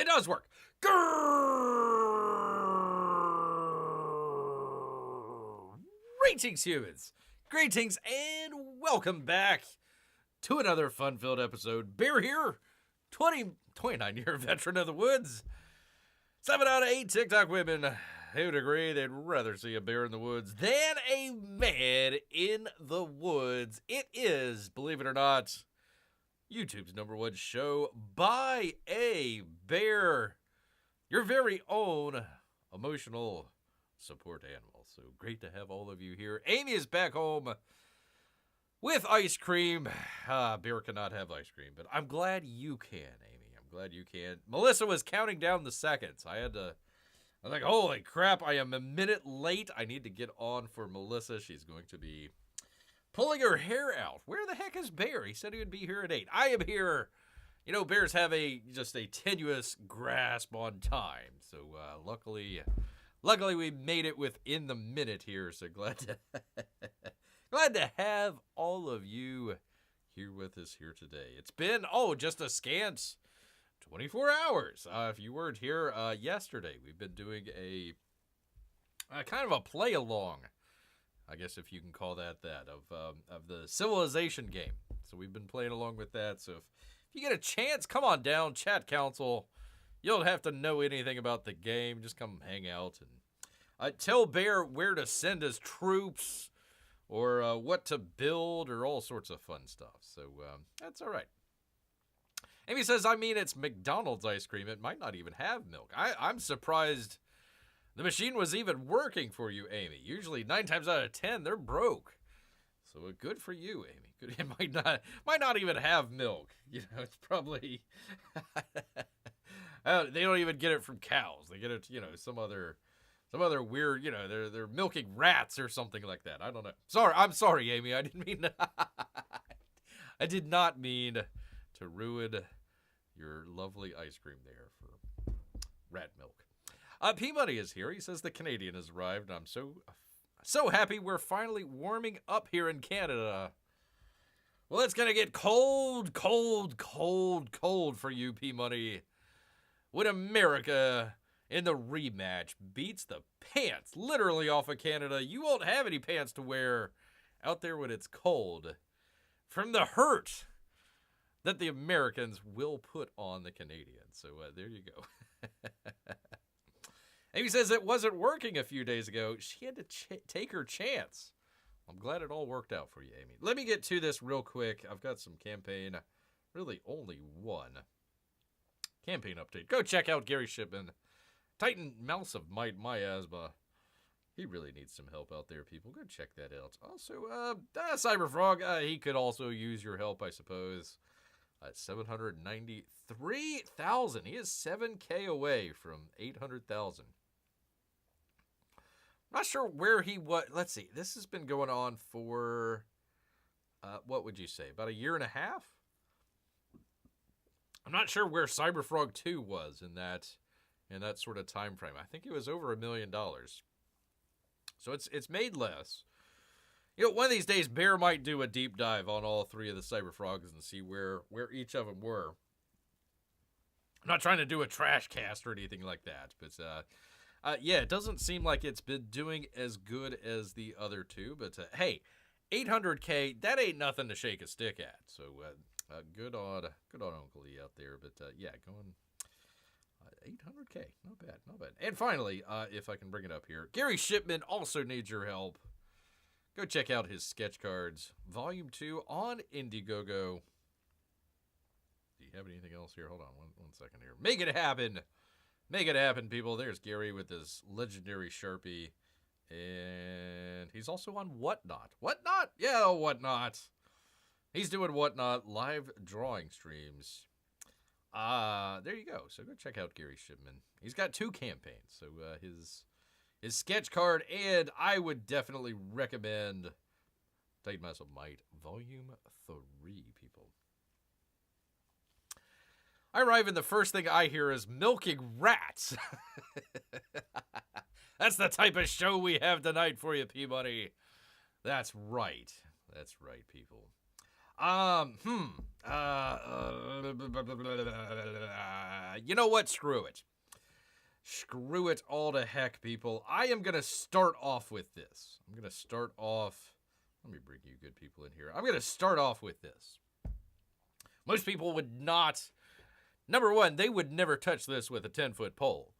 It does work. Grrrrr. Greetings, humans. Greetings, and welcome back to another fun-filled episode. Bear here, 29-year veteran of the woods. 7 out of 8 TikTok women who would agree they'd rather see a bear in the woods than a man in the woods. It is, believe it or not, YouTube's #1 show by a bear. Your very own emotional support animal. So great to have all of you here. Amy is back home with ice cream. Bear cannot have ice cream, but I'm glad you can, Amy. I'm glad you can. Melissa was counting down the seconds. I was like, holy crap, I am a minute late. I need to get on for Melissa. She's going to be pulling her hair out. Where the heck is Bear? He said he would be here at 8. I am here. You know, bears have just a tenuous grasp on time. So luckily we made it within the minute here. So glad to have all of you here with us here today. It's been, just a scant 24 hours. If you weren't here yesterday, we've been doing a kind of a play along, I guess if you can call that, of the Civilization game. So we've been playing along with that. So if you get a chance, come on down, chat council. You don't have to know anything about the game. Just come hang out and tell Bear where to send his troops or what to build or all sorts of fun stuff. So that's all right. Amy says, it's McDonald's ice cream. It might not even have milk. I'm surprised the machine was even working for you, Amy. Usually 9 times out of 10, they're broke. So good for you, Amy. It might not even have milk. You know, it's probably they don't even get it from cows. They get it, some other weird, they're milking rats or something like that. I don't know. I'm sorry, Amy. I didn't mean I did not mean to ruin your lovely ice cream there for rat milk. P-Money is here. He says the Canadian has arrived, and I'm so happy we're finally warming up here in Canada. Well, it's going to get cold for you, P-Money. When America in the rematch beats the pants literally off of Canada, you won't have any pants to wear out there when it's cold from the hurt that the Americans will put on the Canadians. So there you go. Amy says it wasn't working a few days ago. She had to take her chance. I'm glad it all worked out for you, Amy. Let me get to this real quick. I've got some campaign, really only one campaign update. Go check out Gary Shipman, Titan Mouse of Might, Miasma. He really needs some help out there, people. Go check that out. Also, Cyberfrog, he could also use your help, I suppose. 793,000. He is 7K away from 800,000. Not sure where he was. Let's see. This has been going on for, what would you say, about a year and a half? I'm not sure where Cyberfrog 2 was in that sort of time frame. I think it was over $1 million. So it's made less. You know, one of these days, Bear might do a deep dive on all 3 of the Cyberfrogs and see where each of them were. I'm not trying to do a trash cast or anything like that, but yeah, it doesn't seem like it's been doing as good as the other 2. But hey, 800K, that ain't nothing to shake a stick at. So good on Uncle E out there. But yeah, going 800K, not bad. And finally, if I can bring it up here, Gary Shipman also needs your help. Go check out his sketch cards, Volume 2 on Indiegogo. Do you have anything else here? Hold on one second here. Make it happen. Make it happen, people. There's Gary with his legendary Sharpie. And he's also on Whatnot. Whatnot? Yeah, Whatnot. He's doing Whatnot live drawing streams. There you go. So go check out Gary Shipman. He's got 2 campaigns. So his sketch card, and I would definitely recommend Titan Mouse of Might, Volume 3, people. I arrive and the first thing I hear is milking rats. That's the type of show we have tonight for you, P-Money. That's right. That's right, people. You know what? Screw it. Screw it all to heck, people. I am going to start off with this. I'm going to start off... Let me bring you good people in here. I'm going to start off with this. Most people would not... Number one, they would never touch this with a 10-foot pole.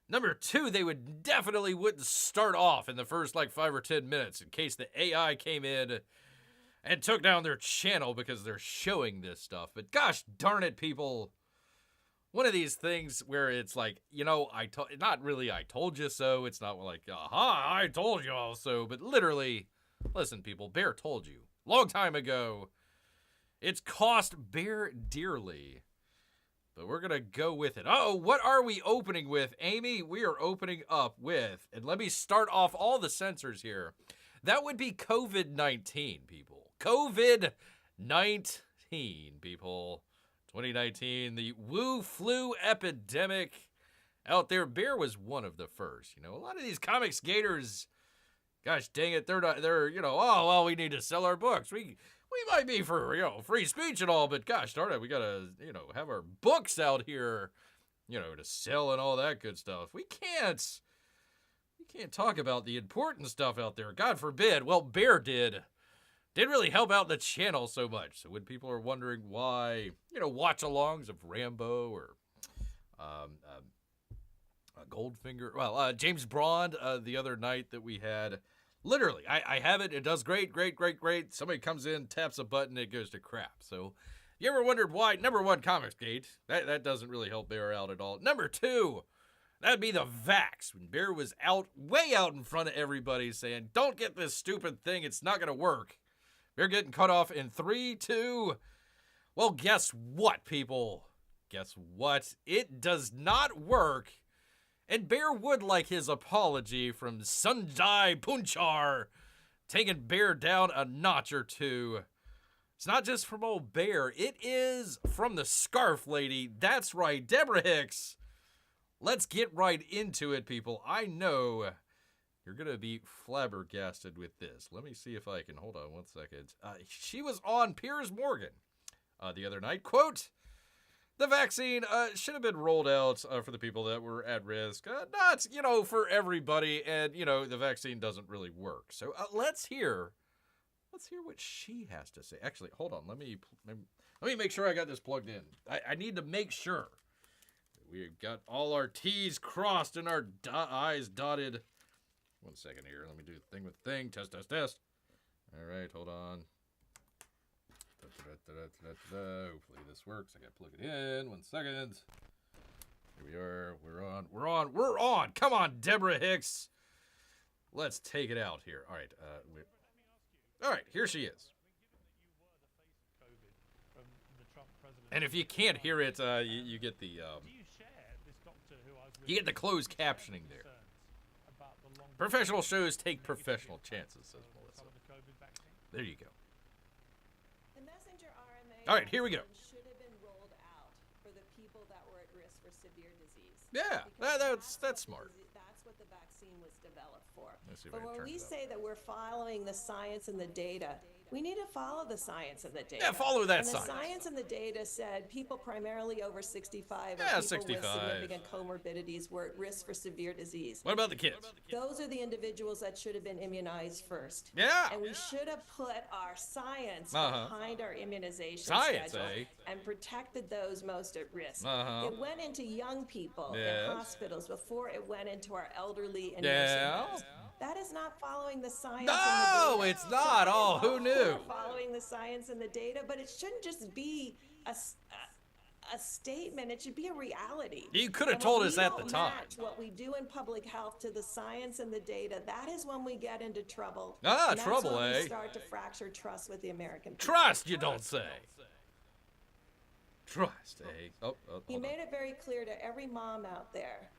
Number two, they definitely wouldn't start off in the first, 5 or 10 minutes in case the AI came in and took down their channel because they're showing this stuff. But gosh darn it, people. One of these things where it's not really I told you so. It's not like, aha, I told you all so. But literally, listen, people, Bear told you. Long time ago, it's cost Bear dearly. But we're going to go with it. Oh, what are we opening with, Amy? We are opening up with, and let me start off all the censors here. That would be COVID-19, people. COVID-19, people. 2019, the Wu flu epidemic out there. Bear was one of the first. A lot of these comics gators, gosh dang it, they're oh, well, we need to sell our books. We might be for, free speech and all, but gosh darn it, we gotta, have our books out here, to sell and all that good stuff. We can't talk about the important stuff out there. God forbid. Well, Bear didn't really help out the channel so much. So when people are wondering why, watch-alongs of Rambo or Goldfinger, James Bond the other night that we had. Literally, I have it. It does great. Somebody comes in, taps a button, it goes to crap. So, you ever wondered why? Number one, Comicsgate. That doesn't really help Bear out at all. Number two, that'd be the Vax. When Bear was way out in front of everybody saying, don't get this stupid thing. It's not going to work. Bear getting cut off in 3, 2. Well, guess what, people? Guess what? It does not work. And Bear would like his apology from Sanjay Punchar, taking Bear down a notch or two. It's not just from old Bear. It is from the Scarf Lady. That's right, Deborah Hicks. Let's get right into it, people. I know you're going to be flabbergasted with this. Let me see if I can... Hold on one second. She was on Piers Morgan the other night. Quote... The vaccine should have been rolled out for the people that were at risk. Not, for everybody. And, the vaccine doesn't really work. So let's hear what she has to say. Actually, hold on. Let me make sure I got this plugged in. I need to make sure we've got all our T's crossed and our I's dotted. 1 second here. Let me do the thing with the thing. Test. All right, hold on. Hopefully this works. I gotta plug it in. 1 second. Here we are. We're on. Come on, Deborah Hicks. Let's take it out here. All right. All right. Here she is. And if you can't hear it, you get the closed captioning there. Professional shows take professional chances, says Melissa. There you go. All right, here we go. Should have been rolled out for the people that were at risk for severe disease. Yeah, that's smart. That's what the vaccine was developed for. But when we say that we're following the science and the data, we need to follow the science and the data. Yeah, follow that science. The science and the data said people primarily over 65 or people 65. with significant comorbidities were at risk for severe disease. What about the kids? Those are the individuals that should have been immunized first. Yeah. And we should have put our science behind our immunization schedule and protected those most at risk. It went into young people in hospitals before it went into our elderly and nursing homes. That is not following the science and the data. It's not. Oh, who knew? Following the science and the data, but it shouldn't just be a statement. It should be a reality. You could have told us at the time. Match what we do in public health to the science and the data. That is when we get into trouble. Trouble, when we start to fracture trust with the American people. Trust, you don't say. Trust, eh? He made it very clear to every mom out there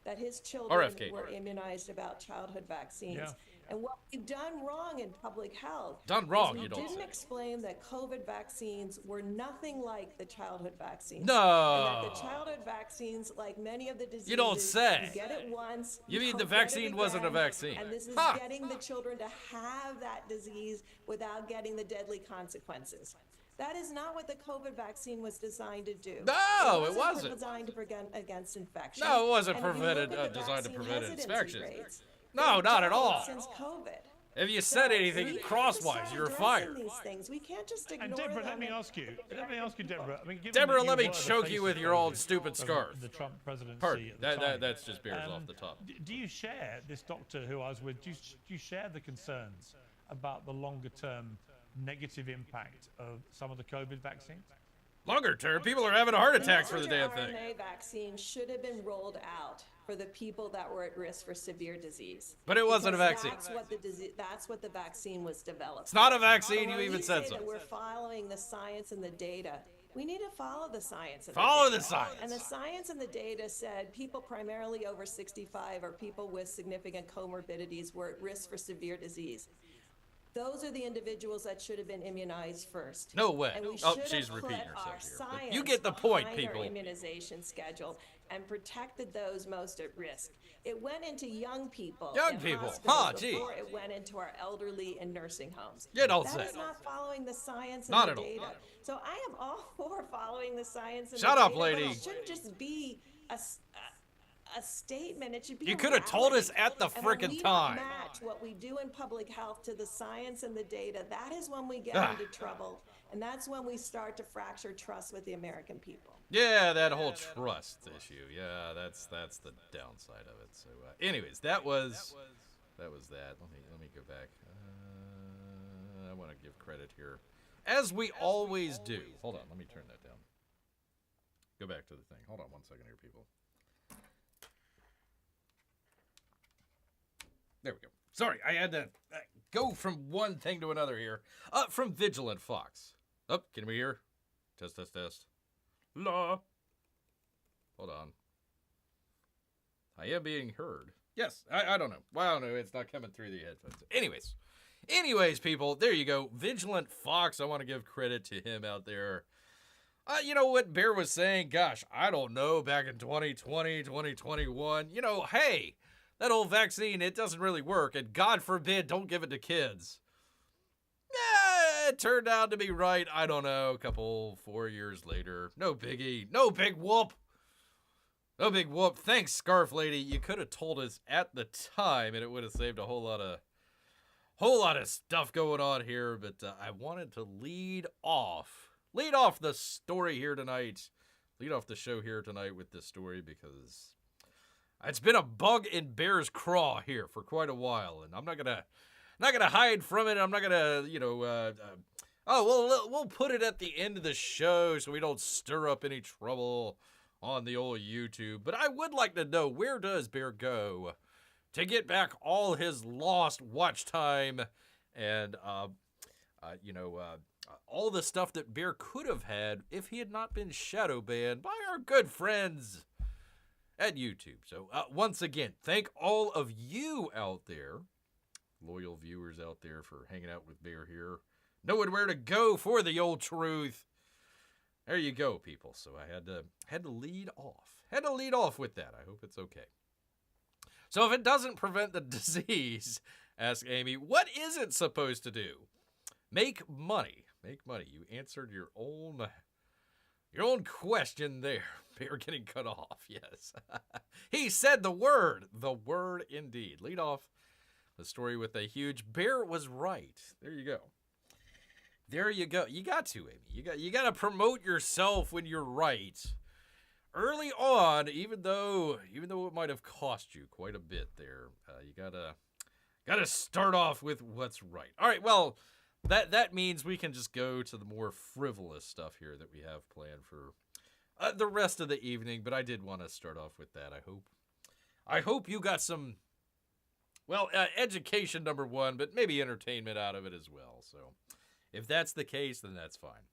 that his children were immunized about childhood vaccines. Yeah. And what we've done wrong in public health you don't say. We didn't explain that COVID vaccines were nothing like the childhood vaccines. No. And that the childhood vaccines, like many of the diseases, you don't say. You get it once. You mean the vaccine wasn't a vaccine? And this is getting the children to have that disease without getting the deadly consequences. That is not what the COVID vaccine was designed to do. No, it wasn't. Designed to prevent against infection. No, it wasn't designed to prevent infection. No, not at all. Since COVID. If you said anything crosswise, you were fired. These things. We can't just ignore and Deborah, them. let me ask you, Deborah. I mean, Deborah, let me choke you with your old stupid scarf. The Trump presidency. Pardon, at the time. that's just bears off the top. Do you share this doctor who I was with? Do you share the concerns about the longer-term negative impact of some of the COVID vaccines? Longer term, people are having heart attacks for the damn thing. The mRNA vaccine should have been rolled out for the people that were at risk for severe disease. But it wasn't a vaccine. That's what the vaccine was developed. It's not a vaccine. You even said so. That we're following the science and the data. We need to follow the science. Follow the science. And the science and the data said people primarily over 65 or people with significant comorbidities were at risk for severe disease. Those are the individuals that should have been immunized first. No way. Oh, she's repeating herself here. You get the point, people. Our immunization schedule and protected those most at risk. It went into young people. Before it went into our elderly and nursing homes. You don't say. That is not following the science and not the at data. All. So I am all for following the science and Shut the up, data, lady. But it shouldn't just be a statement. It should be. You could have told us at the frickin' time. Match what we do in public health to the science and the data. That is when we get into trouble, and that's when we start to fracture trust with the American people. Yeah, that whole trust issue. Yeah, that's the downside of it. So, anyways, that was that. Let me go back. I want to give credit here, as we always do. Hold on, let me turn that down. Go back to the thing. Hold on 1 second here, people. There we go. Sorry, I had to go from one thing to another here. From Vigilant Fox. Oh, can we hear? Test. La. Hold on. I am being heard. Yes, I don't know. Well, I don't know. It's not coming through the headphones. Anyways, people, there you go. Vigilant Fox, I want to give credit to him out there. You know what Bear was saying? Gosh, I don't know. Back in 2020, 2021. You know, hey, that old vaccine, it doesn't really work. And God forbid, don't give it to kids. Yeah, it turned out to be right. I don't know. 4 years later. No biggie. No big whoop. No big whoop. Thanks, Scarf Lady. You could have told us at the time, and it would have saved a whole lot of stuff going on here. But I wanted to lead off the story here tonight. Lead off the show here tonight with this story because it's been a bug in Bear's craw here for quite a while, and I'm not gonna hide from it. I'm not gonna, we'll put it at the end of the show so we don't stir up any trouble on the old YouTube. But I would like to know, where does Bear go to get back all his lost watch time and all the stuff that Bear could have had if he had not been shadow banned by our good friends at YouTube. So once again, thank all of you out there, loyal viewers out there, for hanging out with Bear here, knowing where to go for the old truth. There you go, people. So I had to lead off with that. I hope it's okay. So if it doesn't prevent the disease, ask Amy, what is it supposed to do? Make money. You answered your own question there. Bear getting cut off. Yes. He said the word indeed. Lead off the story with a huge Bear was right. There you go. You got to, Amy. You got to promote yourself when you're right. Early on, even though it might have cost you quite a bit there, you gotta start off with what's right. All right, well, that means we can just go to the more frivolous stuff here that we have planned for the rest of the evening. But I did want to start off with that. I hope you got some, education, number one, but maybe entertainment out of it as well. So if that's the case, then that's fine.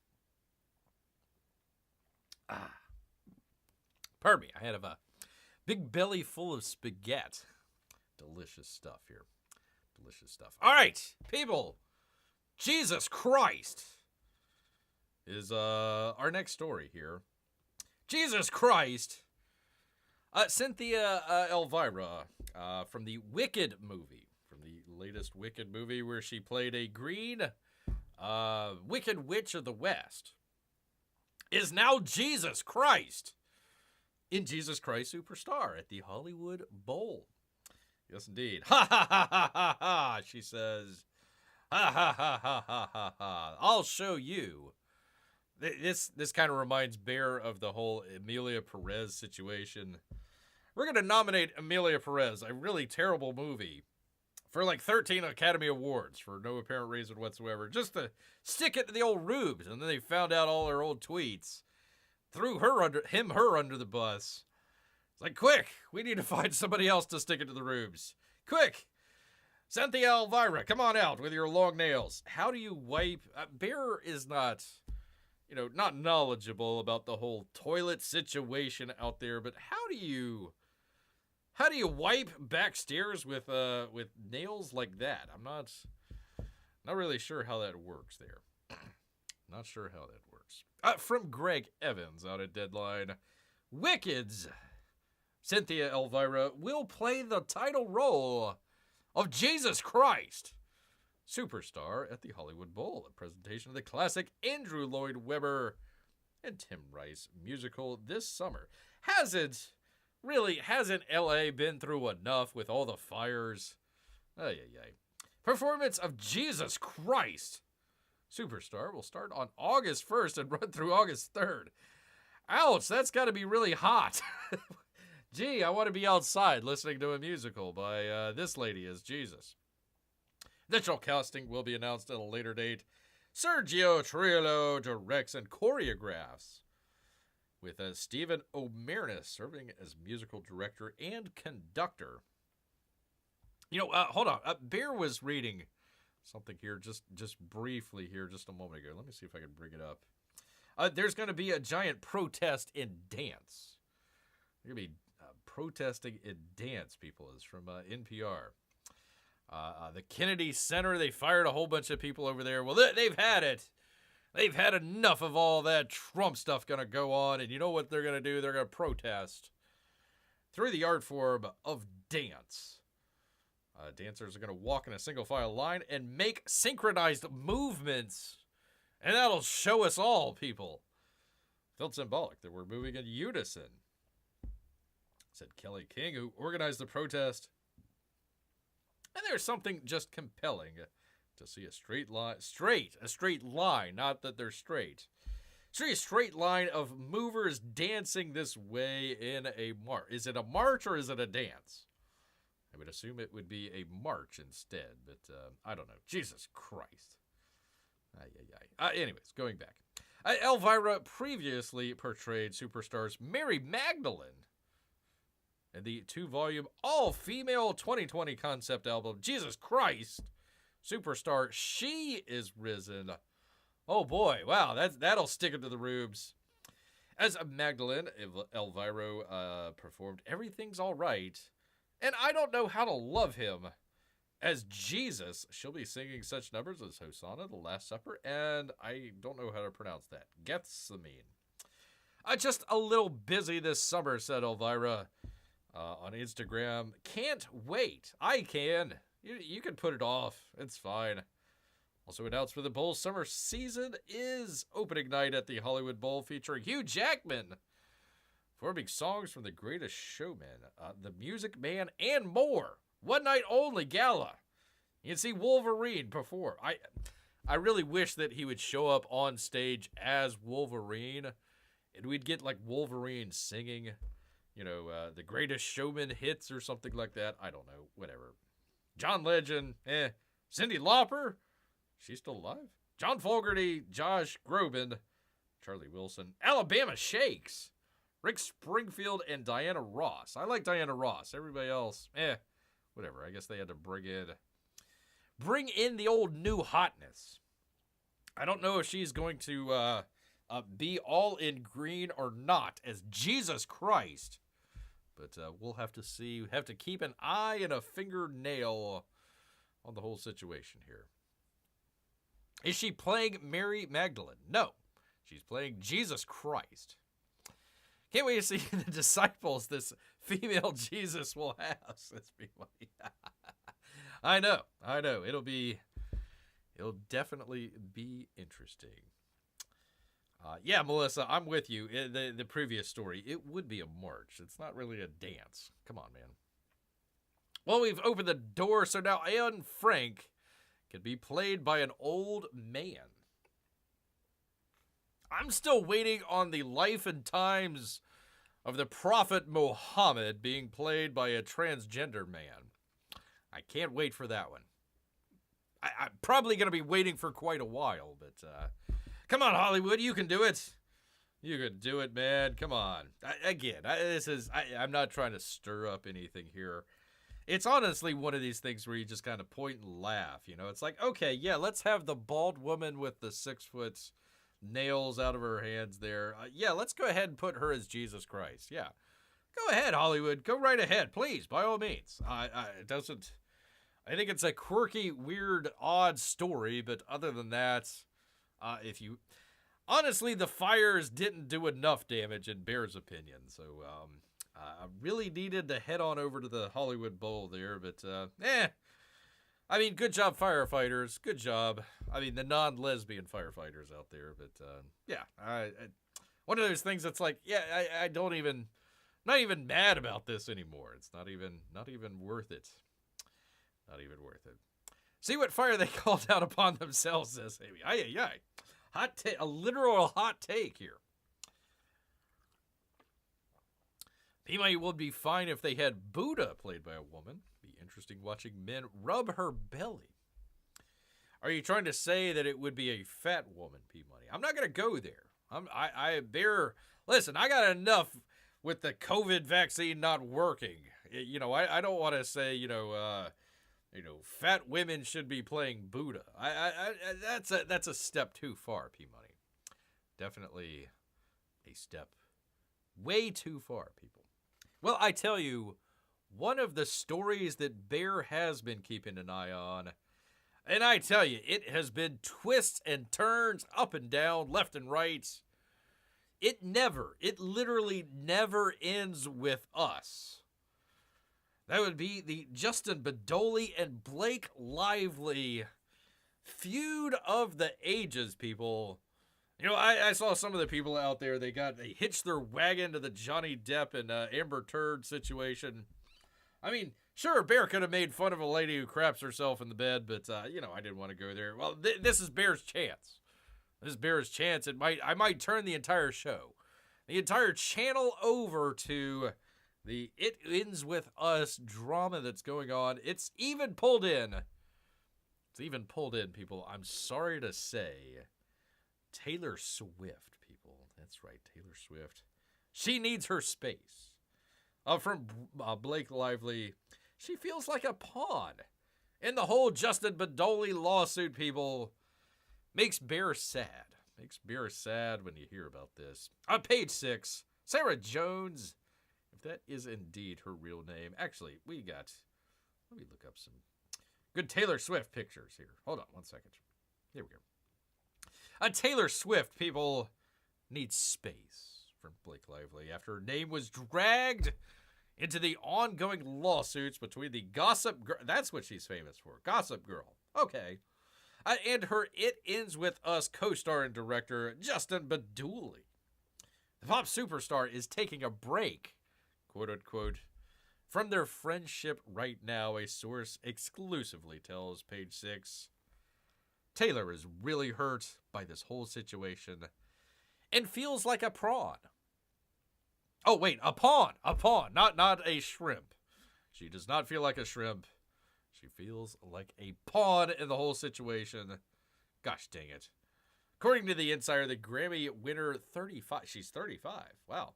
Pardon me, I had a big belly full of spaghetti. Delicious stuff here. Delicious stuff. All right, people. Jesus Christ is our next story here. Jesus Christ. Cynthia Elvira from the Wicked movie. From the latest Wicked movie where she played a green Wicked Witch of the West is now Jesus Christ in Jesus Christ Superstar at the Hollywood Bowl. Yes, indeed. Ha ha ha ha ha ha, she says. Ha ha ha ha ha ha ha. I'll show you. This kind of reminds Bear of the whole Emilia Perez situation. We're going to nominate Emilia Perez, a really terrible movie, for like 13 Academy Awards for no apparent reason whatsoever, just to stick it to the old rubes. And then they found out all her old tweets, threw her under the bus. It's like, quick, we need to find somebody else to stick it to the rubes. Quick, Cynthia Elvira, come on out with your long nails. How do you wipe? Bear is not knowledgeable about the whole toilet situation out there, but how do you wipe backstairs with nails like that? I'm not really sure how that works there. Not sure how that works. From Greg Evans out at Deadline, Wicked's Cynthia Elvira will play the title role of Jesus Christ Superstar at the Hollywood Bowl, a presentation of the classic Andrew Lloyd Webber and Tim Rice musical this summer. Hasn't LA been through enough with all the fires? Performance of Jesus Christ Superstar will start on August 1st and run through August 3rd. Ouch, that's got to be really hot. Gee, I want to be outside listening to a musical by this lady as Jesus. Additional casting will be announced at a later date. Sergio Triolo directs and choreographs, with Stephen O'Mearnis serving as musical director and conductor. Hold on. Bear was reading something here just briefly here just a moment ago. Let me see if I can bring it up. There's going to be a giant protest in dance. There's going to be protesting in dance, people, is from NPR. The Kennedy Center, they fired a whole bunch of people over there. Well, they've had it. They've had enough of all that Trump stuff going to go on. And you know what they're going to do? They're going to protest through the art form of dance. Dancers are going to walk in a single file line and make synchronized movements. And that'll show us all, people. Felt symbolic that we're moving in unison, said Kelly King, who organized the protest. And there's something just compelling to see a straight line, not that they're straight. See a straight line of movers dancing this way in a march. Is it a march or is it a dance? I would assume it would be a march instead, but I don't know. Jesus Christ. Anyways, going back. Elvira previously portrayed Superstar's Mary Magdalene in the 2-volume all-female 2020 concept album, Jesus Christ Superstar, She Is Risen. Oh boy, wow, that'll stick it to the rubes. As Magdalene, Elvira performed Everything's Alright, and I Don't Know How to Love Him. As Jesus, she'll be singing such numbers as Hosanna, The Last Supper, and I don't know how to pronounce that, Gethsemane. Just a little busy this summer, said Elvira. On Instagram, can't wait. I can. You can put it off. It's fine. Also announced for the Bowl summer season is opening night at the Hollywood Bowl featuring Hugh Jackman, performing songs from The Greatest Showman, The Music Man, and more. One night only gala. You can see Wolverine perform. I really wish that he would show up on stage as Wolverine, and we'd get like Wolverine singing, The Greatest Showman hits or something like that. I don't know. Whatever. John Legend. Cyndi Lauper. She's still alive. John Fogerty. Josh Groban. Charlie Wilson. Alabama Shakes. Rick Springfield and Diana Ross. I like Diana Ross. Everybody else, whatever. I guess they had to bring in the old new hotness. I don't know if she's going to be all in green or not as Jesus Christ. But we'll have to see. We have to keep an eye and a fingernail on the whole situation here. Is she playing Mary Magdalene? No. She's playing Jesus Christ. Can't wait to see the disciples this female Jesus will have. Says me. I know. It'll be It'll definitely be interesting. Yeah, Melissa, I'm with you. The previous story, it would be a march. It's not really a dance. Come on, man. Well, we've opened the door, so now Anne Frank can be played by an old man. I'm still waiting on the life and times of the Prophet Muhammad being played by a transgender man. I can't wait for that one. I'm probably going to be waiting for quite a while, but come on, Hollywood, you can do it. You can do it, man. Come on. I'm not trying to stir up anything here. It's honestly one of these things where you just kind of point and laugh. You know, it's like, okay, yeah, let's have the bald woman with the 6-foot nails out of her hands there. Yeah, let's go ahead and put her as Jesus Christ. Yeah. Go ahead, Hollywood. Go right ahead, please, by all means. I think it's a quirky, weird, odd story, but other than that, honestly, the fires didn't do enough damage in Bear's opinion, so I really needed to head on over to the Hollywood Bowl there, but I mean, good job, firefighters. Good job. I mean, the non-lesbian firefighters out there, but yeah, one of those things that's like, yeah, I don't even, not even mad about this anymore. It's not even worth it. Not even worth it. See what fire they called out upon themselves, says Amy. Aye. A literal hot take here. P-Money would be fine if they had Buddha played by a woman. Be interesting watching men rub her belly. Are you trying to say that it would be a fat woman, P-Money? I'm not going to go there. Listen, I got enough with the COVID vaccine not working. You know, I don't want to say, fat women should be playing Buddha. That's a step too far, P-Money. Definitely a step way too far, people. Well, I tell you, one of the stories that Bear has been keeping an eye on, and I tell you, it has been twists and turns, up and down, left and right. It literally never ends with us. That would be the Justin Badoli and Blake Lively feud of the ages, people. You know, I saw some of the people out there, they hitched their wagon to the Johnny Depp and Amber Turd situation. I mean, sure, Bear could have made fun of a lady who craps herself in the bed, but, I didn't want to go there. Well, this is Bear's chance. This is Bear's chance. I might turn the entire show, the entire channel over to the It Ends With Us drama that's going on. It's even pulled in. People. I'm sorry to say, Taylor Swift, people. That's right, Taylor Swift. She needs her space. From Blake Lively, she feels like a pawn. And the whole Justin Badoli lawsuit, people, makes Bear sad. Makes Bear sad when you hear about this. On page 6, Sarah Jones, if that is indeed her real name. Actually, let me look up some good Taylor Swift pictures here. Hold on one second. Here we go. Taylor Swift, people, needs space from Blake Lively after her name was dragged into the ongoing lawsuits between the Gossip Girl. That's what she's famous for. Gossip Girl. Okay. And her It Ends With Us co-star and director, Justin Badoli. The pop superstar is taking a break, quote unquote, from their friendship right now, a source exclusively tells page 6. Taylor is really hurt by this whole situation and feels like a prawn. Oh, wait, a pawn, not a shrimp. She does not feel like a shrimp. She feels like a pawn in the whole situation. Gosh dang it. According to the Insider, the Grammy winner, 35. She's 35. Wow.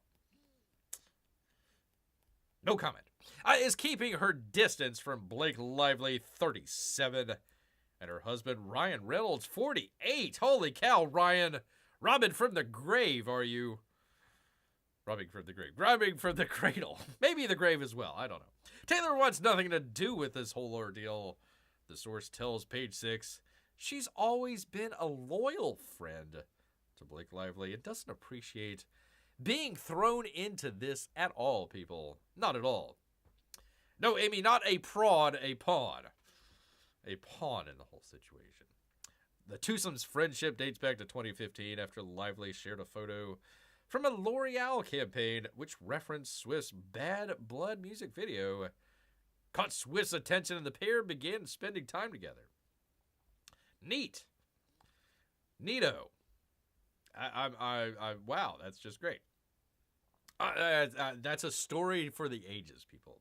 No comment. Is keeping her distance from Blake Lively, 37. And her husband, Ryan Reynolds, 48. Holy cow, Ryan. Robbing from the grave, are you? Robbing from the grave. Robbing from the cradle. Maybe the grave as well. I don't know. Taylor wants nothing to do with this whole ordeal. The source tells page 6, she's always been a loyal friend to Blake Lively and doesn't appreciate being thrown into this at all, people. Not at all. No, Amy, not a prawn, a pawn. A pawn in the whole situation. The twosome's friendship dates back to 2015 after Lively shared a photo from a L'Oreal campaign which referenced Swift's Bad Blood music video, caught Swift's attention, and the pair began spending time together. Neat. Neato. Wow, that's just great. That's a story for the ages, people.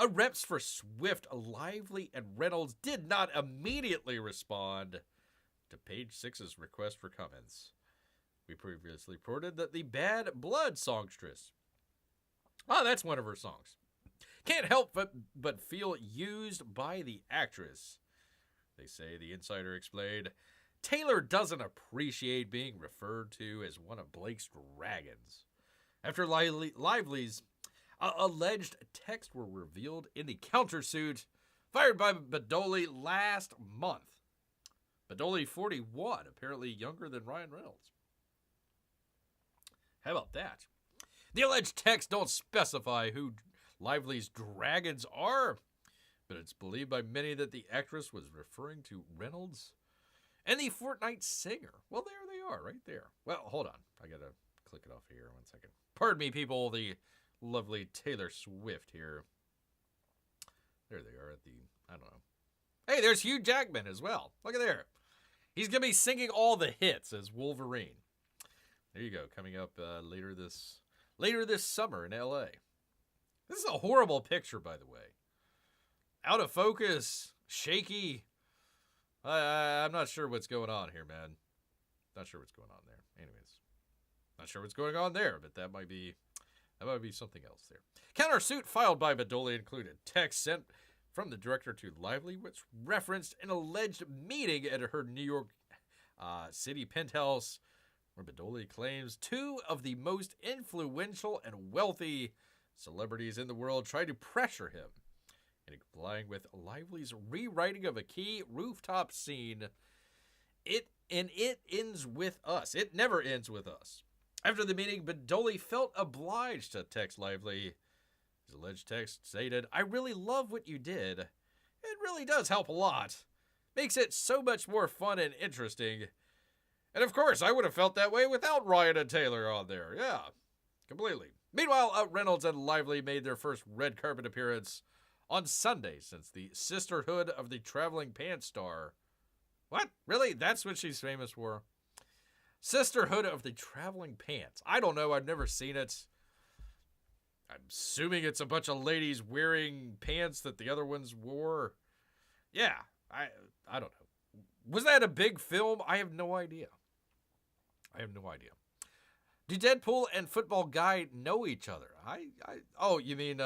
Reps for Swift, Lively, and Reynolds did not immediately respond to Page 6's request for comments. We previously reported that the Bad Blood songstress, that's one of her songs, can't help but feel used by the actress. They say, the insider explained, Taylor doesn't appreciate being referred to as one of Blake's dragons. After Lively's alleged texts were revealed in the countersuit fired by Badoli last month. Badoli, 41, apparently younger than Ryan Reynolds. How about that? The alleged texts don't specify who Lively's dragons are, but it's believed by many that the actress was referring to Reynolds and the Fortnite singer. Well, there they are, right there. Well, hold on. I gotta click it off here 1 second. Pardon me, people, the lovely Taylor Swift here. There they are at the, I don't know. Hey, there's Hugh Jackman as well. Look at there. He's going to be singing all the hits as Wolverine. There you go, coming up later this summer in LA. This is a horrible picture, by the way. Out of focus, shaky. I'm not sure what's going on here, man. Not sure what's going on there. Anyways, not sure what's going on there, but that might be something else there. Countersuit filed by Badoli included text sent from the director to Lively, which referenced an alleged meeting at her New York City penthouse, where Badoli claims two of the most influential and wealthy celebrities in the world tried to pressure him into complying with Lively's rewriting of a key rooftop scene. It ends with us. It never ends with us. After the meeting, Badoli felt obliged to text Lively. His alleged text stated, I really love what you did. It really does help a lot. Makes it so much more fun and interesting. And of course, I would have felt that way without Ryan and Taylor on there. Yeah, completely. Meanwhile, Reynolds and Lively made their first red carpet appearance on Sunday since the Sisterhood of the Traveling Pants star. What? Really? That's what she's famous for? Sisterhood of the Traveling Pants. I don't know. I've never seen it. I'm assuming it's a bunch of ladies wearing pants that the other ones wore. Yeah, I don't know. Was that a big film? I have no idea. Do Deadpool and Football Guy know each other? Oh, you mean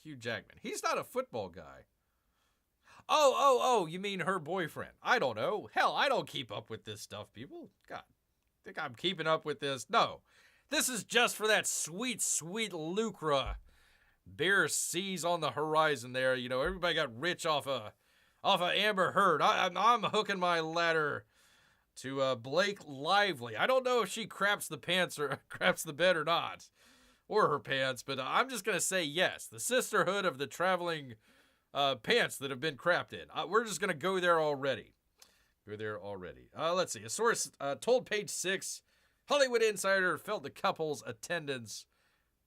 Hugh Jackman. He's not a football guy. Oh, you mean her boyfriend. I don't know. Hell, I don't keep up with this stuff, people. God, think I'm keeping up with this? No. This is just for that sweet, sweet lucre Bear sees on the horizon there. You know, everybody got rich off of Amber Heard. I'm hooking my ladder to Blake Lively. I don't know if she craps the pants or craps the bed or not, or her pants, but I'm just going to say yes. The Sisterhood of the Traveling Pants that have been crapped in. We're just going to go there already. Let's see. A source told Page 6, Hollywood Insider felt the couple's attendance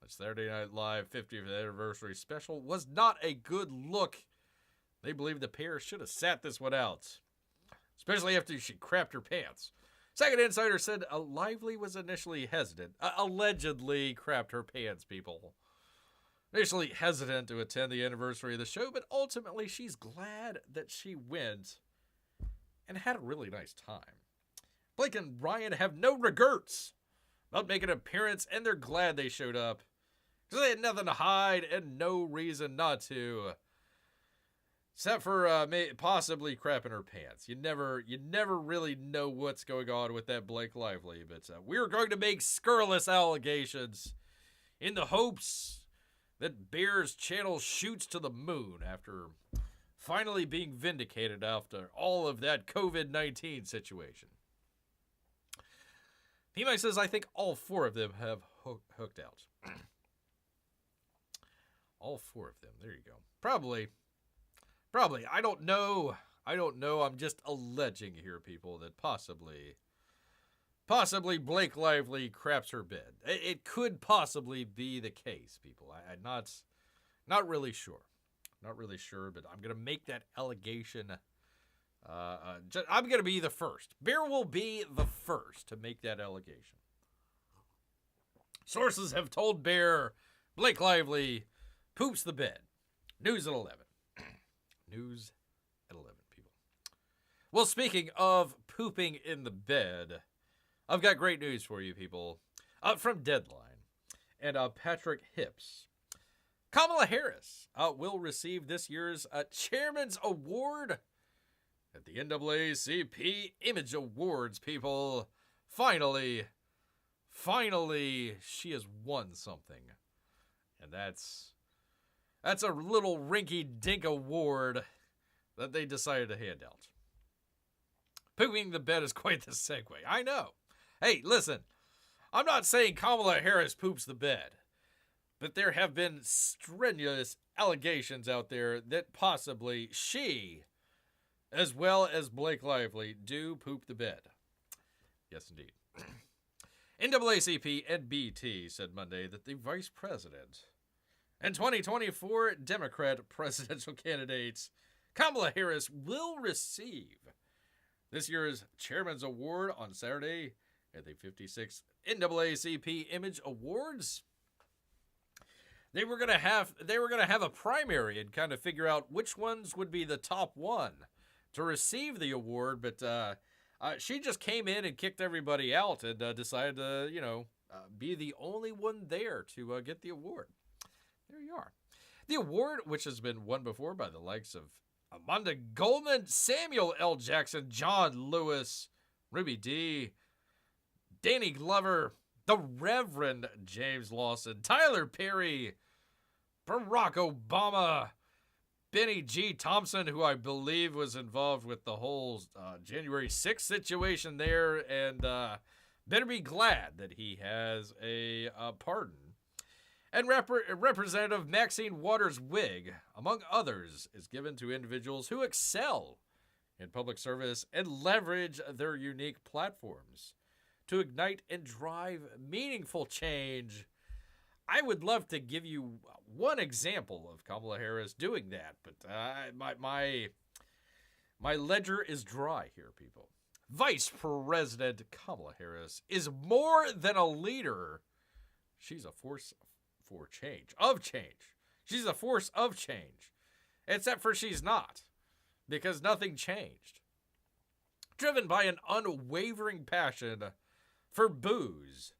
at Saturday Night Live 50th anniversary special was not a good look. They believe the pair should have sat this one out, especially after she crapped her pants. Second Insider said Lively was initially hesitant, allegedly crapped her pants, people. Initially hesitant to attend the anniversary of the show, but ultimately she's glad that she went and had a really nice time. Blake and Ryan have no regrets about making an appearance, and they're glad they showed up because they had nothing to hide and no reason not to, except for possibly crapping her pants. You never really know what's going on with that Blake Lively, but we're going to make scurrilous allegations in the hopes that Bear's channel shoots to the moon after finally being vindicated after all of that COVID-19 situation. P-Mike says, I think all four of them have hooked out. All four of them. There you go. Probably. I don't know. I don't know. I'm just alleging here, people, that possibly Blake Lively craps her bed. It could possibly be the case, people. I'm not really sure. Not really sure, but I'm going to make that allegation. I'm going to be the first. Bear will be the first to make that allegation. Sources have told Bear Blake Lively poops the bed. News at 11. News at 11, people. Well, speaking of pooping in the bed, I've got great news for you, people. From Deadline and Patrick Hips. Kamala Harris will receive this year's Chairman's Award at the NAACP Image Awards, people. Finally, she has won something. And that's a little rinky-dink award that they decided to hand out. Pooping the bed is quite the segue. I know. Hey, listen. I'm not saying Kamala Harris poops the bed. But there have been strenuous allegations out there that possibly she, as well as Blake Lively, do poop the bed. Yes, indeed. NAACP and BT said Monday that the vice president and 2024 Democrat presidential candidate Kamala Harris will receive this year's Chairman's Award on Saturday at the 56th NAACP Image Awards. They were gonna have a primary and kind of figure out which ones would be the top one to receive the award, but she just came in and kicked everybody out and decided to, be the only one there to get the award. There you are. The award, which has been won before by the likes of Amanda Goldman, Samuel L. Jackson, John Lewis, Ruby Dee, Danny Glover, the Reverend James Lawson, Tyler Perry, Barack Obama, Benny G. Thompson, who I believe was involved with the whole January 6th situation there, and better be glad that he has a pardon. And Representative Maxine Waters Wig, among others, is given to individuals who excel in public service and leverage their unique platforms to ignite and drive meaningful change. I would love to give you one example of Kamala Harris doing that, but my ledger is dry here, people. Vice President Kamala Harris is more than a leader. She's a force for change. She's a force of change. Except for she's not, because nothing changed. Driven by an unwavering passion for booze,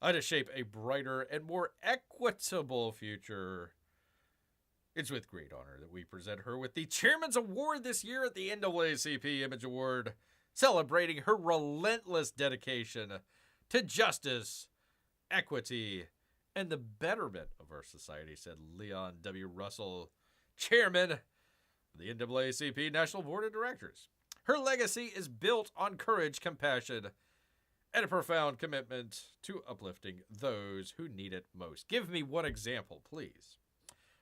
to shape a brighter and more equitable future. It's with great honor that we present her with the Chairman's Award this year at the NAACP Image Award, celebrating her relentless dedication to justice, equity, and the betterment of our society, said Leon W. Russell, Chairman of the NAACP National Board of Directors. Her legacy is built on courage, compassion, and a profound commitment to uplifting those who need it most. Give me one example, please.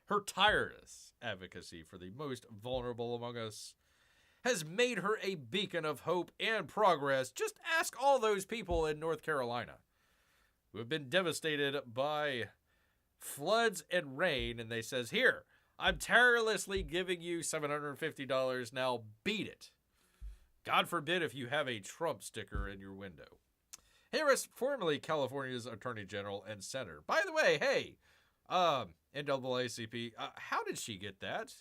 Her tireless advocacy for the most vulnerable among us has made her a beacon of hope and progress. Just ask all those people in North Carolina who have been devastated by floods and rain, and they says, here, I'm tirelessly giving you $750, now beat it. God forbid if you have a Trump sticker in your window. Harris, formerly California's Attorney General and Senator. By the way, hey, NAACP, how did she get that?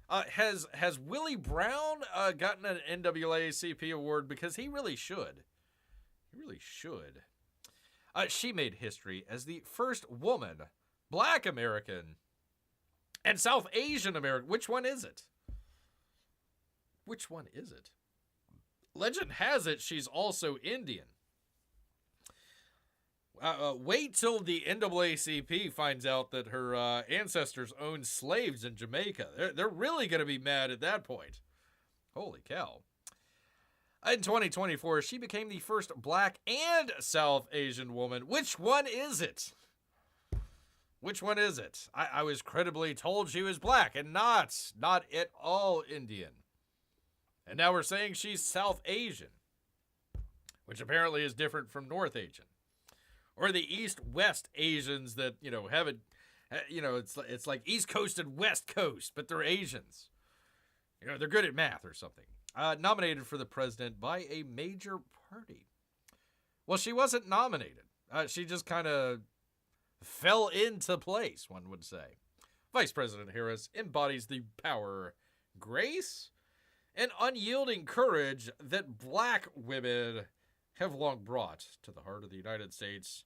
Has Willie Brown gotten an NAACP award? Because he really should. He really should. She made history as the first woman, Black American, and South Asian American. Which one is it? Which one is it? Legend has it she's also Indian. Wait till the NAACP finds out that her ancestors owned slaves in Jamaica. They're really going to be mad at that point. Holy cow. In 2024, she became the first Black and South Asian woman. Which one is it? Which one is it? I was credibly told she was Black and not at all Indian. And now we're saying she's South Asian, which apparently is different from North Asian. Or the East-West Asians that, haven't, it's like East Coast and West Coast, but they're Asians. They're good at math or something. Nominated for the president by a major party. Well, she wasn't nominated. She just kind of fell into place, one would say. Vice President Harris embodies the power, grace, and unyielding courage that black women have long brought to the heart of the United States,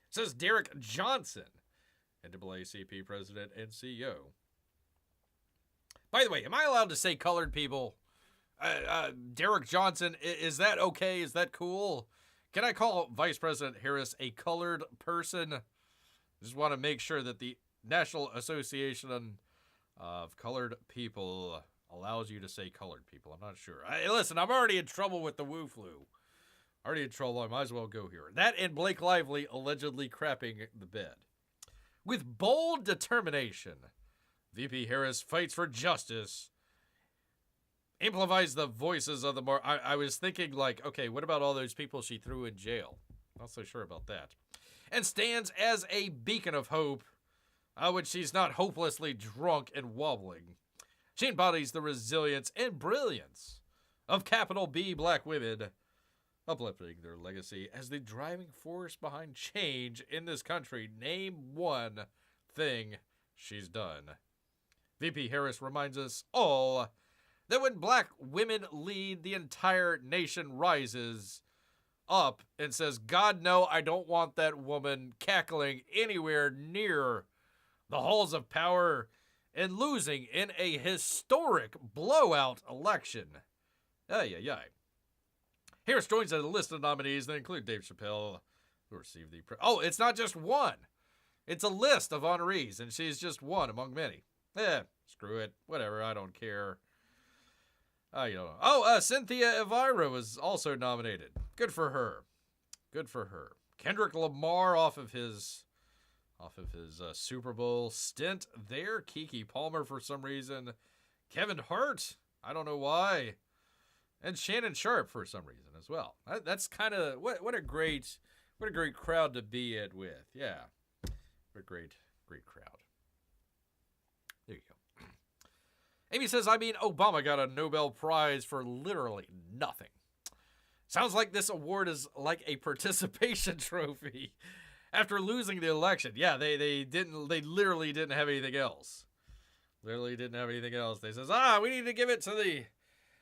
says Derek Johnson, NAACP President and CEO. By the way, am I allowed to say colored people? Derek Johnson, is that okay? Is that cool? Can I call Vice President Harris a colored person? Just want to make sure that the National Association of Colored People allows you to say colored people. I'm not sure. Listen, I'm already in trouble with the Woo Flu. Already in trouble. I might as well go here. That and Blake Lively allegedly crapping the bed. With bold determination, VP Harris fights for justice, amplifies the voices of the more. I was thinking, like, okay, what about all those people she threw in jail? Not so sure about that. And stands as a beacon of hope when she's not hopelessly drunk and wobbling. She embodies the resilience and brilliance of capital B black women, uplifting their legacy as the driving force behind change in this country. Name one thing she's done. VP Harris reminds us all that when black women lead, the entire nation rises up and says, God, no, I don't want that woman cackling anywhere near the halls of power and losing in a historic blowout election. Harris joins a list of nominees that include Dave Chappelle, who received the... it's not just one. It's a list of honorees, and she's just one among many. Screw it. Whatever, I don't care. Cynthia Elvira was also nominated. Good for her. Good for her. Kendrick Lamar off of his Super Bowl stint there. Keke Palmer for some reason. Kevin Hart, I don't know why. And Shannon Sharp for some reason as well. That's kind of what a great crowd to be at with. Yeah. What a great crowd. There you go. Amy says, Obama got a Nobel Prize for literally nothing. Sounds like this award is like a participation trophy after losing the election. Yeah, they literally didn't have anything else. Literally didn't have anything else. They says, we need to give it to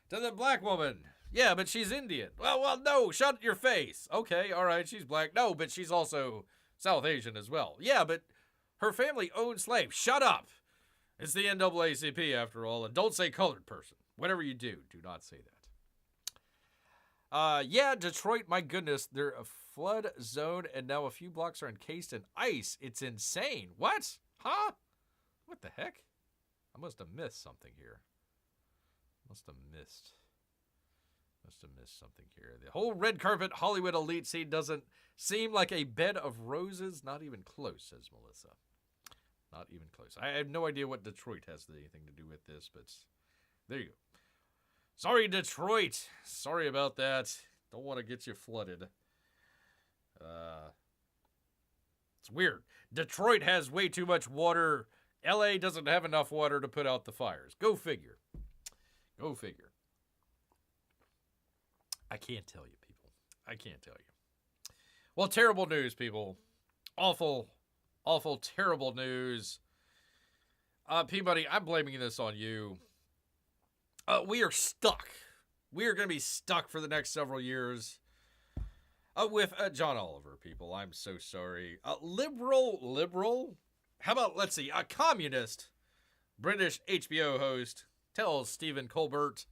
the black woman. Yeah, but she's Indian. Well, no, shut your face. Okay, all right, she's black. No, but she's also South Asian as well. Yeah, but her family owned slaves. Shut up. It's the NAACP after all, and don't say colored person. Whatever you do not say that. Detroit, my goodness, they're a flood zone, and now a few blocks are encased in ice. It's insane. What? Huh? What the heck? I must have missed something here. Must have missed something here. The whole red carpet Hollywood elite scene doesn't seem like a bed of roses. Not even close, says Melissa. Not even close. I have no idea what Detroit has anything to do with this, but there you go. Sorry, Detroit. Sorry about that. Don't want to get you flooded. It's weird. Detroit has way too much water. LA doesn't have enough water to put out the fires. Go figure. Go figure. I can't tell you, people. I can't tell you. Well, terrible news, people. Awful, terrible news. Peabody, I'm blaming this on you. We are stuck. We are going to be stuck for the next several years with John Oliver, people. I'm so sorry. Liberal? How about, let's see, a communist British HBO host tells Stephen Colbert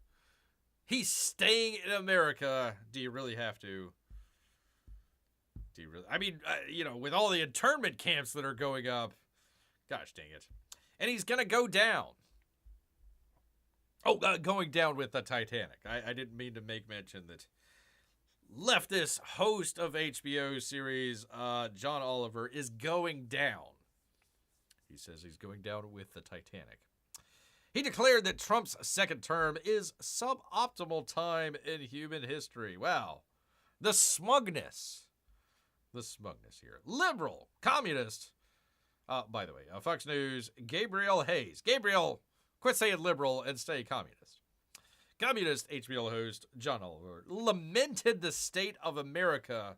he's staying in America. Do you really have to? Do you really? With all the internment camps that are going up, gosh dang it. And he's going to go down. Going down with the Titanic. I didn't mean to make mention that leftist host of HBO series, John Oliver, is going down. He says he's going down with the Titanic. He declared that Trump's second term is suboptimal time in human history. Wow. The smugness. The smugness here. Liberal, communist. By the way, Fox News, Gabriel Hayes. Gabriel, quit saying liberal and stay communist. Communist HBO host John Oliver lamented the state of America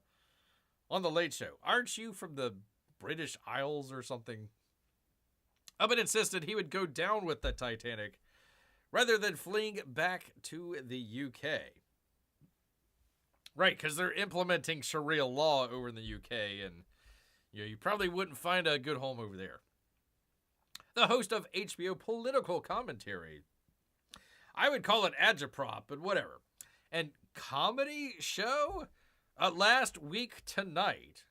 on The Late Show. Aren't you from the British Isles or something? But insisted he would go down with the Titanic rather than fleeing back to the UK. Right, because they're implementing Sharia law over in the UK, and you probably wouldn't find a good home over there. The host of HBO Political Commentary. I would call it agitprop, but whatever. And comedy show? Last week tonight,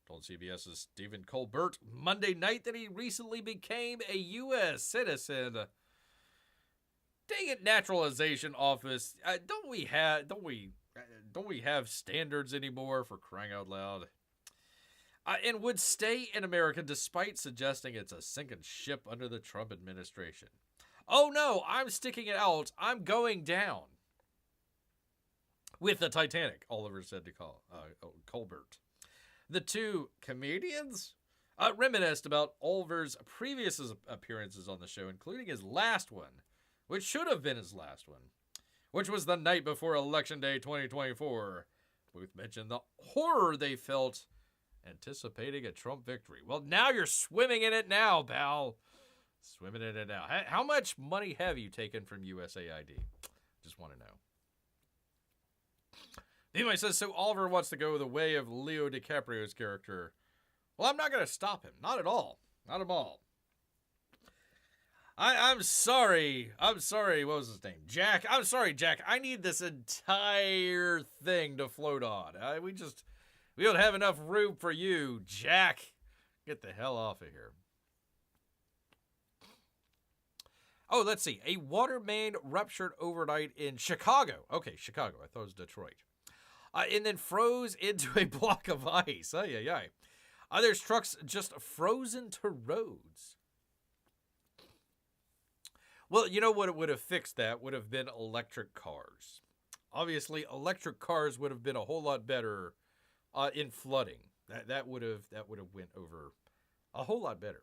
told CBS's Stephen Colbert Monday night that he recently became a U.S. citizen. Dang it, naturalization office! Don't we have standards anymore, for crying out loud? And would stay in America despite suggesting it's a sinking ship under the Trump administration. Oh no, I'm sticking it out. I'm going down with the Titanic, Oliver said to Colbert. The two comedians reminisced about Oliver's previous appearances on the show, including his last one, which should have been his last one, which was the night before Election Day 2024. Both mentioned the horror they felt anticipating a Trump victory. Well, now you're swimming in it now, pal. Swimming in it now. How much money have you taken from USAID? Just want to know. Anyway, says, so Oliver wants to go the way of Leo DiCaprio's character. Well, I'm not going to stop him. Not at all. Not at all. I'm sorry. I'm sorry. What was his name? Jack. I'm sorry, Jack. I need this entire thing to float on. We don't have enough room for you, Jack. Get the hell off of here. Oh, let's see. A water main ruptured overnight in Chicago. Okay, Chicago. I thought it was Detroit. And then froze into a block of ice. There's trucks just frozen to roads. Well, you know what would have fixed that would have been electric cars. Obviously, electric cars would have been a whole lot better in flooding. That would have went over a whole lot better.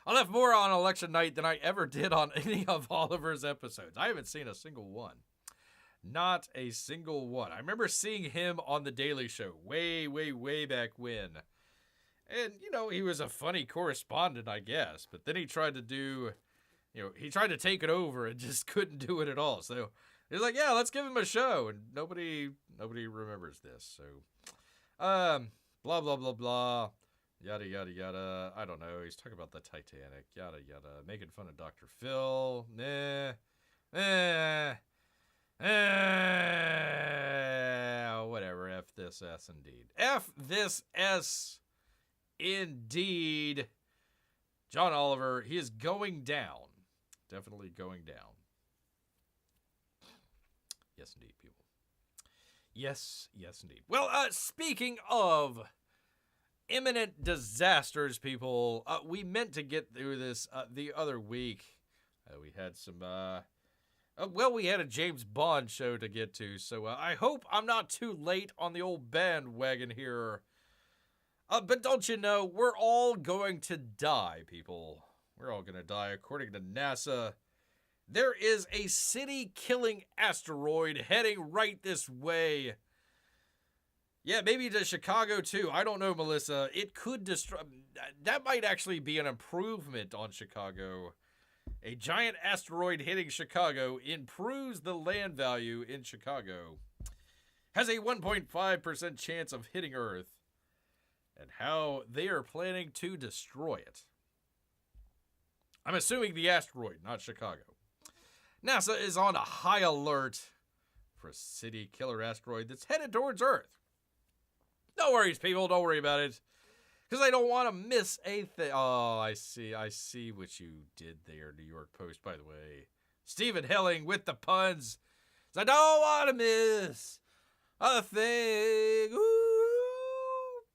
I'll have more on election night than I ever did on any of Oliver's episodes. I haven't seen a single one. Not a single one. I remember seeing him on The Daily Show way, way, way back when. And, he was a funny correspondent, I guess. But then he tried to he tried to take it over and just couldn't do it at all. So he's like, yeah, let's give him a show. And nobody remembers this. So, blah, blah, blah, blah. Yada, yada, yada. I don't know. He's talking about the Titanic. Yada, yada. Making fun of Dr. Phil. Whatever. F this S indeed. F this S indeed. John Oliver, he is going down. Definitely going down. Yes, indeed, people. Yes, indeed. Well, speaking of imminent disasters, people, we meant to get through this the other week. We had some, we had a James Bond show to get to, so I hope I'm not too late on the old bandwagon here. But don't you know, we're all going to die, people. We're all going to die, according to NASA. There is a city-killing asteroid heading right this way. Yeah, maybe to Chicago, too. I don't know, Melissa. It could destroy... That might actually be an improvement on Chicago. A giant asteroid hitting Chicago improves the land value in Chicago. Has a 1.5% chance of hitting Earth. And how they are planning to destroy it. I'm assuming the asteroid, not Chicago. NASA is on a high alert for a city-killer asteroid that's headed towards Earth. No worries, people. Don't worry about it. Because I don't want to miss a thing. Oh, I see what you did there, New York Post, by the way. Stephen Helling with the puns. I don't want to miss a thing. Ooh.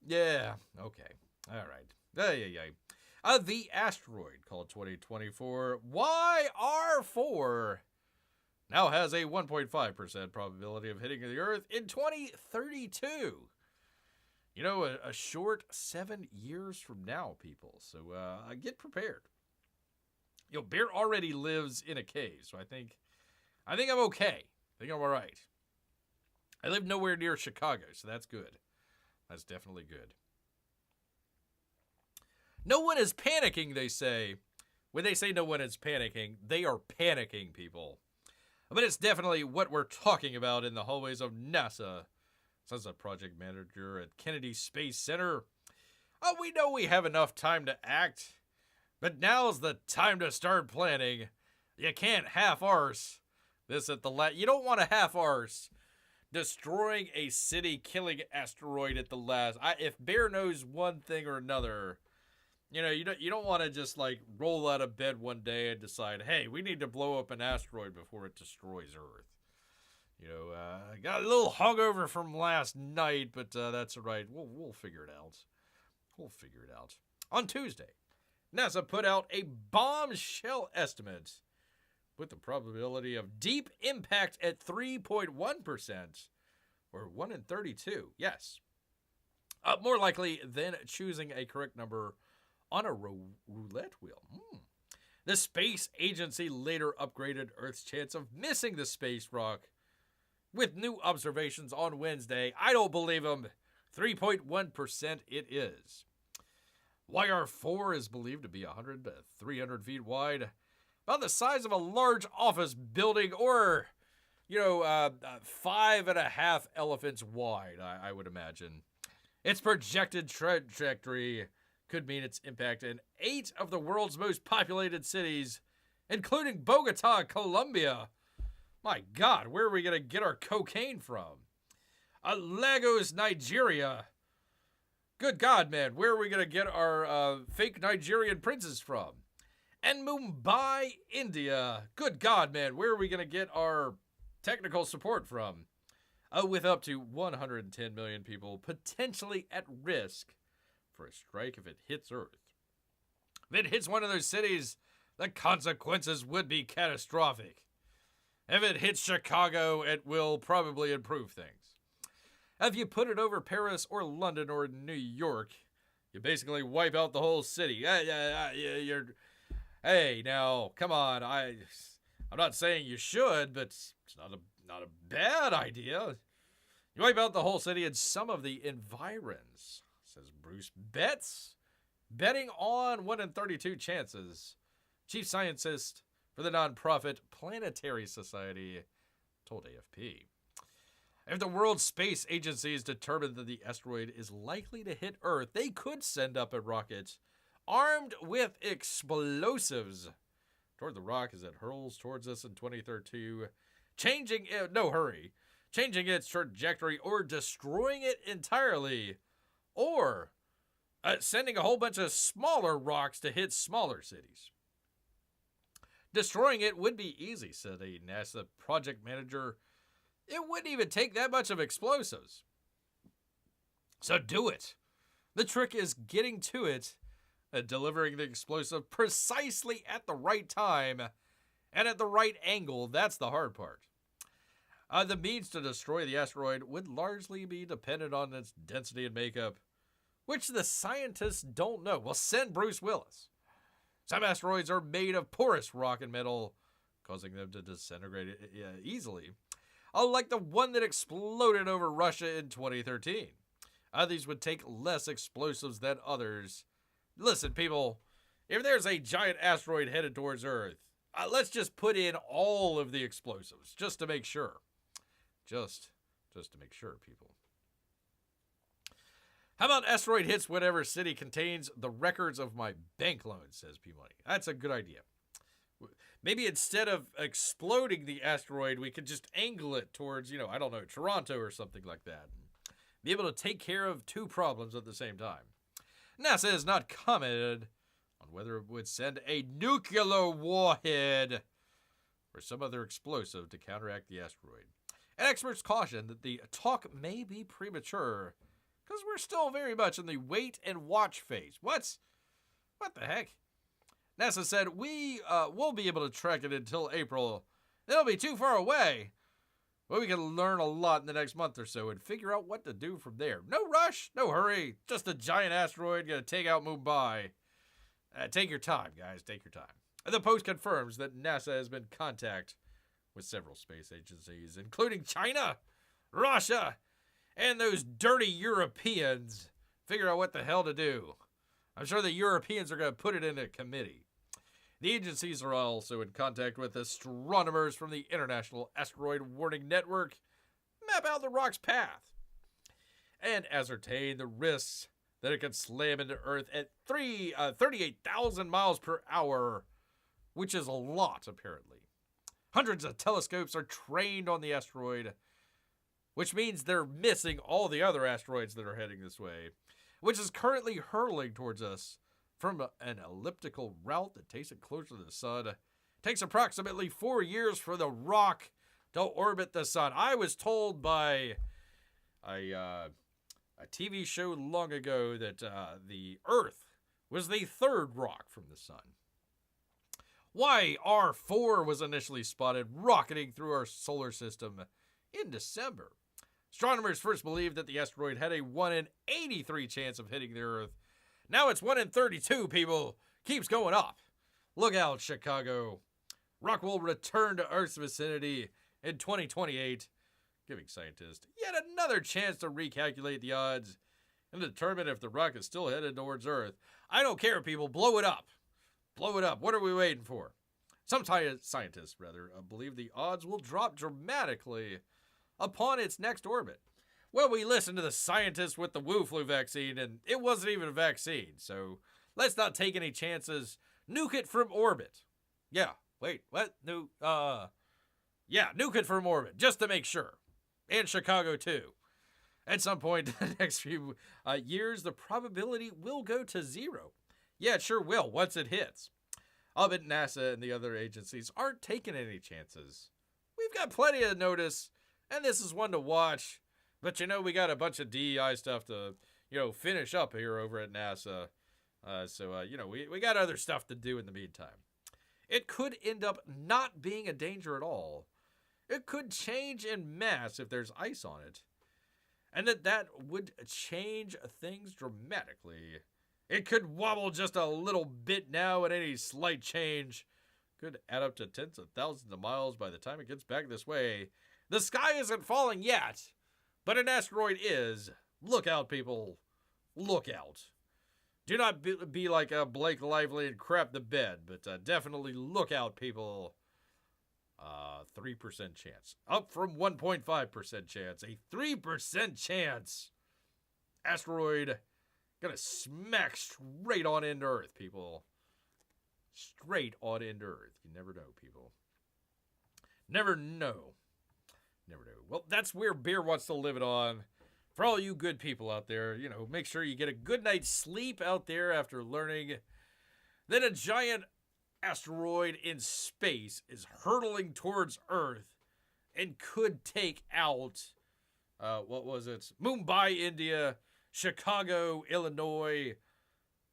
Yeah. Okay. All right. The asteroid called 2024 YR4 now has a 1.5% probability of hitting the Earth in 2032. You know, a short 7 years from now, people. So get prepared. You know, Bear already lives in a cave, so I think I'm okay. I think I'm all right. I live nowhere near Chicago, so that's good. That's definitely good. No one is panicking, they say. When they say no one is panicking, they are panicking, people. But it's definitely what we're talking about in the hallways of NASA, says a project manager at Kennedy Space Center. Oh, we know we have enough time to act, but now's the time to start planning. You can't half-arse this at the last. You don't want to half-arse destroying a city, killing asteroid at the last. If Bear knows one thing or another, you know, you don't want to just like roll out of bed one day and decide, hey, we need to blow up an asteroid before it destroys Earth. You know, I got a little hungover from last night, but that's all right. We'll figure it out. We'll figure it out. On Tuesday, NASA put out a bombshell estimate with the probability of deep impact at 3.1%, or 1 in 32. Yes. More likely than choosing a correct number on a roulette wheel. The space agency later upgraded Earth's chance of missing the space rock with new observations on Wednesday. I don't believe them. 3.1% it is. YR4 is believed to be 100 to 300 feet wide, about the size of a large office building, or, 5.5 elephants wide, I would imagine. Its projected trajectory could mean its impact in 8 of the world's most populated cities, including Bogota, Colombia. My God, where are we going to get our cocaine from? Lagos, Nigeria. Good God, man, where are we going to get our fake Nigerian princes from? And Mumbai, India. Good God, man, where are we going to get our technical support from? With up to 110 million people potentially at risk for a strike if it hits Earth. If it hits one of those cities, the consequences would be catastrophic. If it hits Chicago, it will probably improve things. If you put it over Paris or London or New York, you basically wipe out the whole city. Hey, now, come on. I'm not saying you should, but it's not a bad idea. You wipe out the whole city and some of the environs, says Bruce betting on 1 in 32 chances. Chief scientist for the nonprofit Planetary Society told AFP. If the World Space Agency is determined that the asteroid is likely to hit Earth, they could send up a rocket armed with explosives toward the rock as it hurls towards us in 2032, changing its trajectory or destroying it entirely, or sending a whole bunch of smaller rocks to hit smaller cities. Destroying it would be easy, said a NASA project manager. It wouldn't even take that much of explosives. So do it. The trick is getting to it and delivering the explosive precisely at the right time and at the right angle. That's the hard part. The means to destroy the asteroid would largely be dependent on its density and makeup, which the scientists don't know. Well, send Bruce Willis. Some asteroids are made of porous rock and metal, causing them to disintegrate easily. Like the one that exploded over Russia in 2013. These would take less explosives than others. Listen, people, if there's a giant asteroid headed towards Earth, let's just put in all of the explosives, just to make sure. Just to make sure, people. How about asteroid hits whatever city contains the records of my bank loans, says P-Money. That's a good idea. Maybe instead of exploding the asteroid, we could just angle it towards, Toronto or something like that. Be able to take care of two problems at the same time. NASA has not commented on whether it would send a nuclear warhead or some other explosive to counteract the asteroid. And experts caution that the talk may be premature because we're still very much in the wait and watch phase. What the heck? NASA said we won't be able to track it until April. It'll be too far away. Well, we can learn a lot in the next month or so and figure out what to do from there. No rush, no hurry. Just a giant asteroid gonna take out Mumbai. Take your time, guys. Take your time. The Post confirms that NASA has been in contact with several space agencies, including China, Russia, and those dirty Europeans. Figure out what the hell to do. I'm sure the Europeans are going to put it in a committee. The agencies are also in contact with astronomers from the International Asteroid Warning Network, map out the rock's path, and ascertain the risks that it could slam into Earth at 38,000 miles per hour, which is a lot, apparently. Hundreds of telescopes are trained on the asteroid, which means they're missing all the other asteroids that are heading this way, which is currently hurtling towards us from an elliptical route that takes it closer to the sun. It takes approximately 4 years for the rock to orbit the sun. I was told by a TV show long ago that the Earth was the third rock from the sun. YR4 was initially spotted rocketing through our solar system in December. Astronomers first believed that the asteroid had a 1 in 83 chance of hitting the Earth. Now it's 1 in 32, people. Keeps going up. Look out, Chicago. Rock will return to Earth's vicinity in 2028, giving scientists yet another chance to recalculate the odds and determine if the rock is still headed towards Earth. I don't care, people. Blow it up. Blow it up. What are we waiting for? Some scientists, believe the odds will drop dramatically upon its next orbit. Well, we listened to the scientists with the Wu flu vaccine, and it wasn't even a vaccine, so let's not take any chances. Nuke it from orbit. Yeah, wait, what? Nuke it from orbit, just to make sure. And Chicago, too. At some point in the next few years, the probability will go to 0. Yeah, it sure will, once it hits. I'll bet NASA and the other agencies aren't taking any chances. We've got plenty of notice, and this is one to watch. But, we got a bunch of DEI stuff to, finish up here over at NASA. So, we got other stuff to do in the meantime. It could end up not being a danger at all. It could change en masse if there's ice on it. And that would change things dramatically. It could wobble just a little bit now, and any slight change could add up to tens of thousands of miles by the time it gets back this way. The sky isn't falling yet, but an asteroid is. Look out, people. Look out. Do not be like Blake Lively and crap the bed, but definitely look out, people. 3% chance. Up from 1.5% chance. A 3% chance. Asteroid gonna smack straight on into Earth, people. Straight on into Earth. You never know, people. Never know. Never know. Well, that's where Bear wants to live it on. For all you good people out there, make sure you get a good night's sleep out there after learning that a giant asteroid in space is hurtling towards Earth and could take out, Mumbai, India, Chicago, Illinois,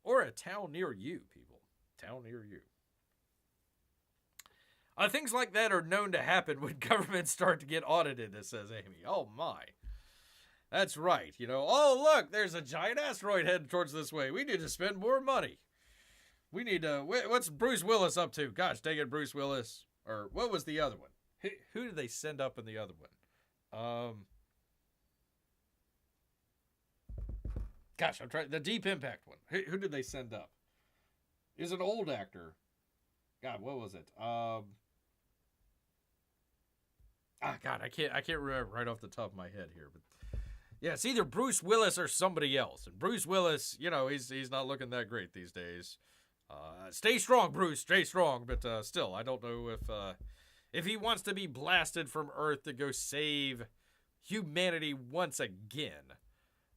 or a town near you, people. Town near you. Things like that are known to happen when governments start to get audited, says Amy. Oh, my. That's right. Oh, look, there's a giant asteroid headed towards this way. We need to spend more money. We need to... What's Bruce Willis up to? Gosh, dang it, Bruce Willis. Or what was the other one? Who did they send up in the other one? Gosh, I'm trying... The Deep Impact one. Who did they send up? Is an old actor. God, what was it? God, I can't remember right off the top of my head here, but yeah, it's either Bruce Willis or somebody else. And Bruce Willis, he's not looking that great these days. Stay strong, Bruce. Stay strong. But still, I don't know if he wants to be blasted from Earth to go save humanity once again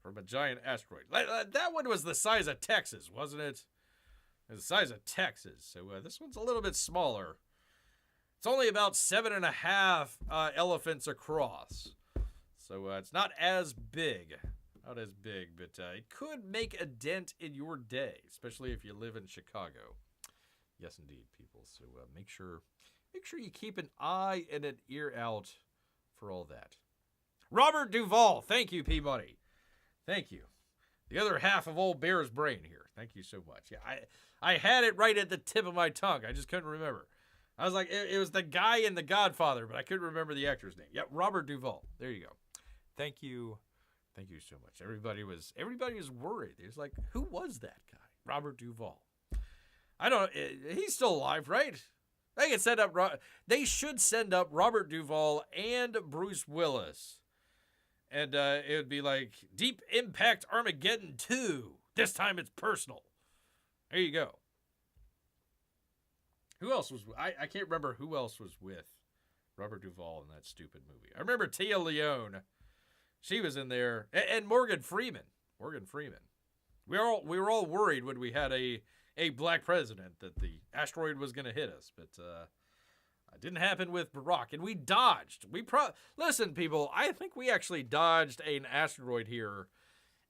from a giant asteroid. That one was the size of Texas, wasn't it? It was the size of Texas. So this one's a little bit smaller. It's only about 7.5 elephants across. So it's not as big Not as big, but it could make a dent in your day, especially if you live in Chicago. Yes, indeed, people. So make sure you keep an eye and an ear out for all that. Robert Duvall, thank you, P-Money. Thank you. The other half of old Bear's brain here. Thank you so much. Yeah, I had it right at the tip of my tongue. I just couldn't remember. I was like, it was the guy in The Godfather, but I couldn't remember the actor's name. Yeah, Robert Duvall. There you go. Thank you. Thank you so much. Everybody was worried. It was like, who was that guy? Robert Duvall. I don't know. He's still alive, right? They should send up Robert Duvall and Bruce Willis. And it would be like Deep Impact Armageddon 2. This time it's personal. There you go. Who else was... I can't remember who else was with Robert Duvall in that stupid movie. I remember Tia Leone. She was in there. And Morgan Freeman. We were all worried when we had a black president that the asteroid was going to hit us. But it didn't happen with Barack. And we dodged. Listen, people. I think we actually dodged an asteroid here.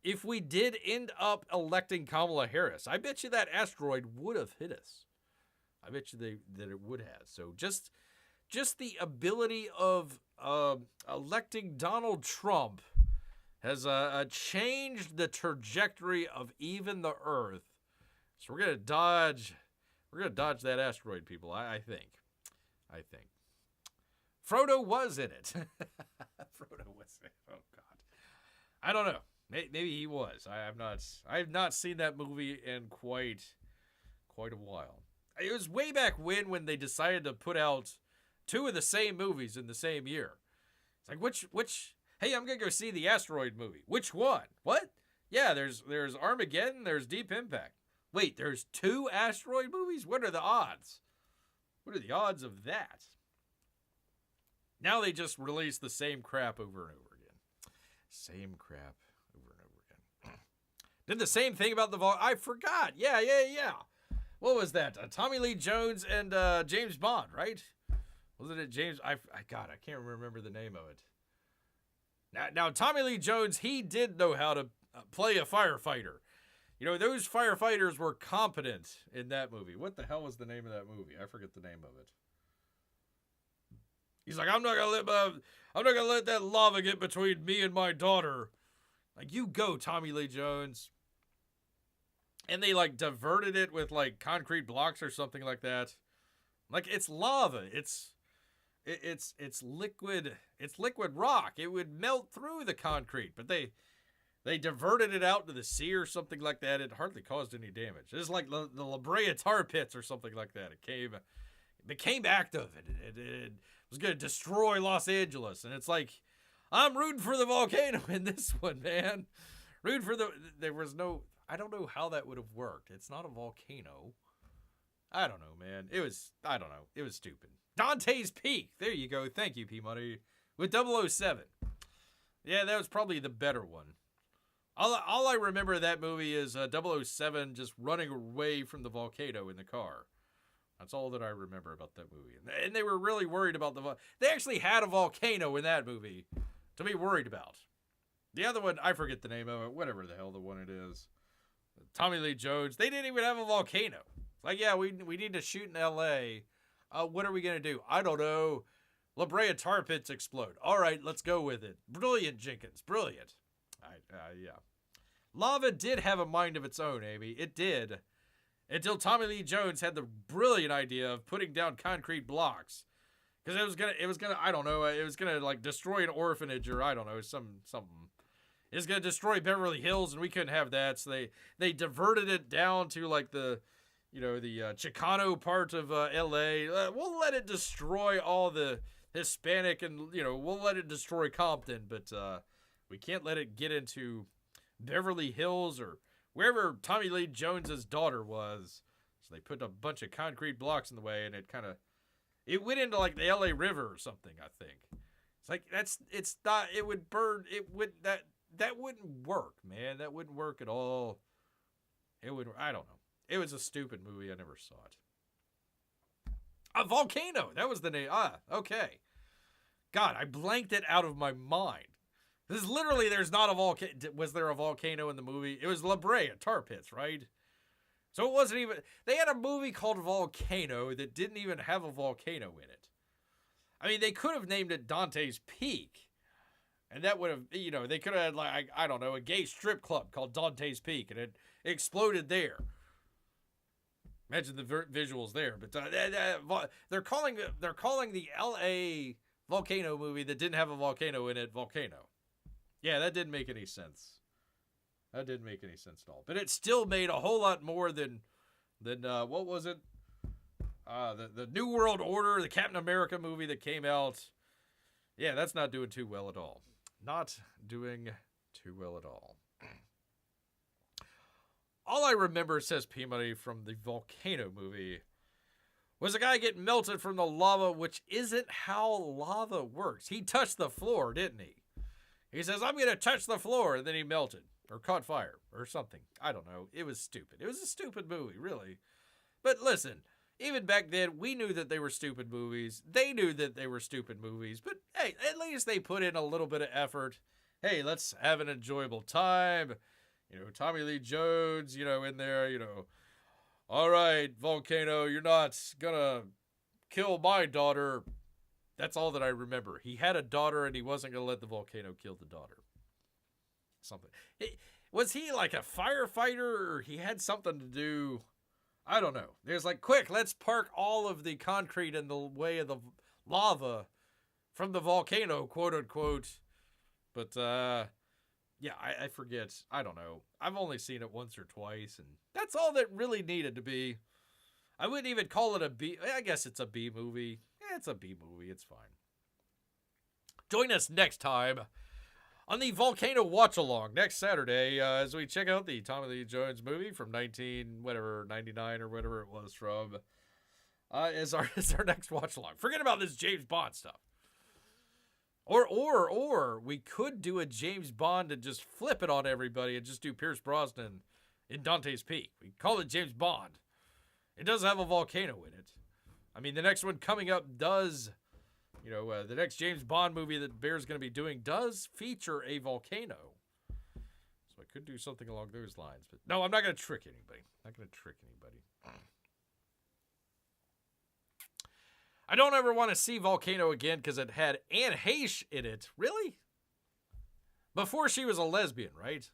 If we did end up electing Kamala Harris, I bet you that asteroid would have hit us. I bet you that it would have. So just the ability of electing Donald Trump has changed the trajectory of even the Earth. So we're gonna dodge that asteroid, people. I think. Frodo was in it. Frodo was in it. Oh God. I don't know. Maybe he was. I have not seen that movie in quite a while. It was way back when they decided to put out two of the same movies in the same year. It's like which hey, I'm gonna go see the asteroid movie. Which one? What? Yeah, there's Armageddon, there's Deep Impact. Wait, there's two asteroid movies? What are the odds? What are the odds of that? Now they just release the same crap over and over again. Same crap over and over again. Did the same thing about I forgot. Yeah. What was that? Tommy Lee Jones and James Bond, right? Wasn't it James? I can't remember the name of it. Now Tommy Lee Jones, he did know how to play a firefighter. You know, those firefighters were competent in that movie. What the hell was the name of that movie? I forget the name of it. He's like, I'm not gonna let that lava get between me and my daughter. Like, you go, Tommy Lee Jones. And they like diverted it with like concrete blocks or something like that. Like, it's lava. It's liquid. It's liquid rock. It would melt through the concrete, but they diverted it out to the sea or something like that. It hardly caused any damage. It's like the La Brea tar pits or something like that. It became active. It was going to destroy Los Angeles. And it's like, I'm rooting for the volcano in this one, man. There was no, I don't know how that would have worked. It's not a volcano. I don't know, man. It was stupid. Dante's Peak. There you go. Thank you, P-Money. With 007. Yeah, that was probably the better one. All I remember of that movie is 007 just running away from the volcano in the car. That's all that I remember about that movie. And they were really worried about they actually had a volcano in that movie to be worried about. The other one, I forget the name of it, whatever the hell the one it is. Tommy Lee Jones, they didn't even have a volcano. It's like, yeah, we need to shoot in L.A. What are we going to do? I don't know. La Brea tar pits explode. All right, let's go with it. Brilliant, Jenkins. Brilliant. Yeah. Lava did have a mind of its own, Amy. It did. Until Tommy Lee Jones had the brilliant idea of putting down concrete blocks. Because it was gonna, I don't know, it was gonna like destroy an orphanage or I don't know, something. It was gonna destroy Beverly Hills and we couldn't have that. So they diverted it down to like the Chicano part of LA. We'll let it destroy all the Hispanic and, we'll let it destroy Compton, but we can't let it get into Beverly Hills or wherever Tommy Lee Jones's daughter was. So they put a bunch of concrete blocks in the way and it went into like the LA River or something, I think. It's like, it would burn, that wouldn't work, man. That wouldn't work at all. I don't know. It was a stupid movie. I never saw it. A volcano. That was the name. Okay. God, I blanked it out of my mind. This is literally, there's not a volcano. Was there a volcano in the movie? It was La Brea, tar pits, right? So it wasn't even, they had a movie called Volcano that didn't even have a volcano in it. I mean, they could have named it Dante's Peak. And that would have, you know, they could have had, like, I don't know, a gay strip club called Dante's Peak, and it exploded there. Imagine the visuals there. But they're calling the L.A. volcano movie that didn't have a volcano in it, Volcano. Yeah, that didn't make any sense. That didn't make any sense at all. But it still made a whole lot more than what was it? The New World Order, the Captain America movie that came out. Yeah, that's not doing too well at all. Not doing too well at all. All I remember, says Peabody, from the Volcano movie was a guy getting melted from the lava, which isn't how lava works. He touched the floor, didn't he? He says, I'm going to touch the floor, and then he melted or caught fire or something. I don't know. It was stupid. It was a stupid movie, really. But listen, even back then, we knew that they were stupid movies. They knew that they were stupid movies. But, hey, at least they put in a little bit of effort. Hey, let's have an enjoyable time. You know, Tommy Lee Jones, you know, in there, you know. All right, Volcano, you're not going to kill my daughter. That's all that I remember. He had a daughter, and he wasn't going to let the volcano kill the daughter. Something. Was he like a firefighter, or he had something to do? I don't know. There's like, quick, let's park all of the concrete in the way of the lava from the volcano, quote unquote. But, yeah, I forget. I don't know. I've only seen it once or twice, and that's all that really needed to be. I wouldn't even call it a B. I guess it's a B movie. Yeah, it's a B movie. It's fine. Join us next time on the Volcano Watch-Along next Saturday as we check out the Tommy Lee Jones movie from 99 or whatever it was from. Is our next watch-along. Forget about this James Bond stuff. Or we could do a James Bond and just flip it on everybody and just do Pierce Brosnan in Dante's Peak. We call it James Bond. It does have a volcano in it. I mean, the next one coming up does, you know, the next James Bond movie that Bear's going to be doing does feature a volcano. So I could do something along those lines. But no, I'm not going to trick anybody. I don't ever want to see Volcano again because it had Anne Heche in it. Really? Before she was a lesbian, right?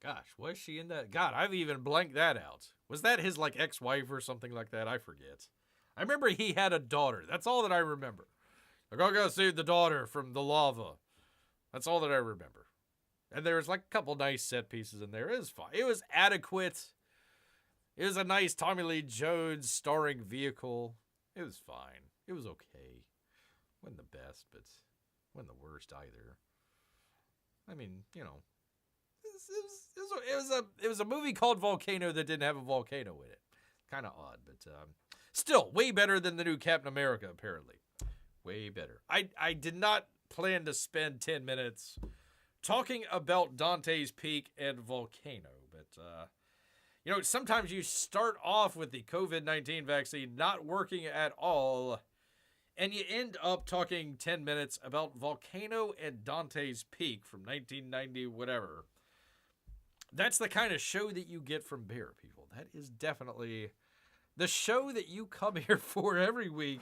Gosh, was she in that? God, I've even blanked that out. Was that his, like, ex-wife or something like that? I forget. I remember he had a daughter. That's all that I remember. Like, I gotta save the daughter from the lava. That's all that I remember. And there was, like, a couple nice set pieces in there. It was fine. It was adequate. It was a nice Tommy Lee Jones starring vehicle. It was fine. It was okay. Wasn't the best, but wasn't the worst either. I mean, you know, it was a movie called Volcano that didn't have a volcano in it. Kind of odd, but still way better than the new Captain America, apparently. Way better. I did not plan to spend 10 minutes talking about Dante's Peak and Volcano, but you know, sometimes you start off with the COVID-19 vaccine not working at all, and you end up talking 10 minutes about Volcano and Dante's Peak from 1990, whatever. That's the kind of show that you get from Bear, people. That is definitely the show that you come here for every week,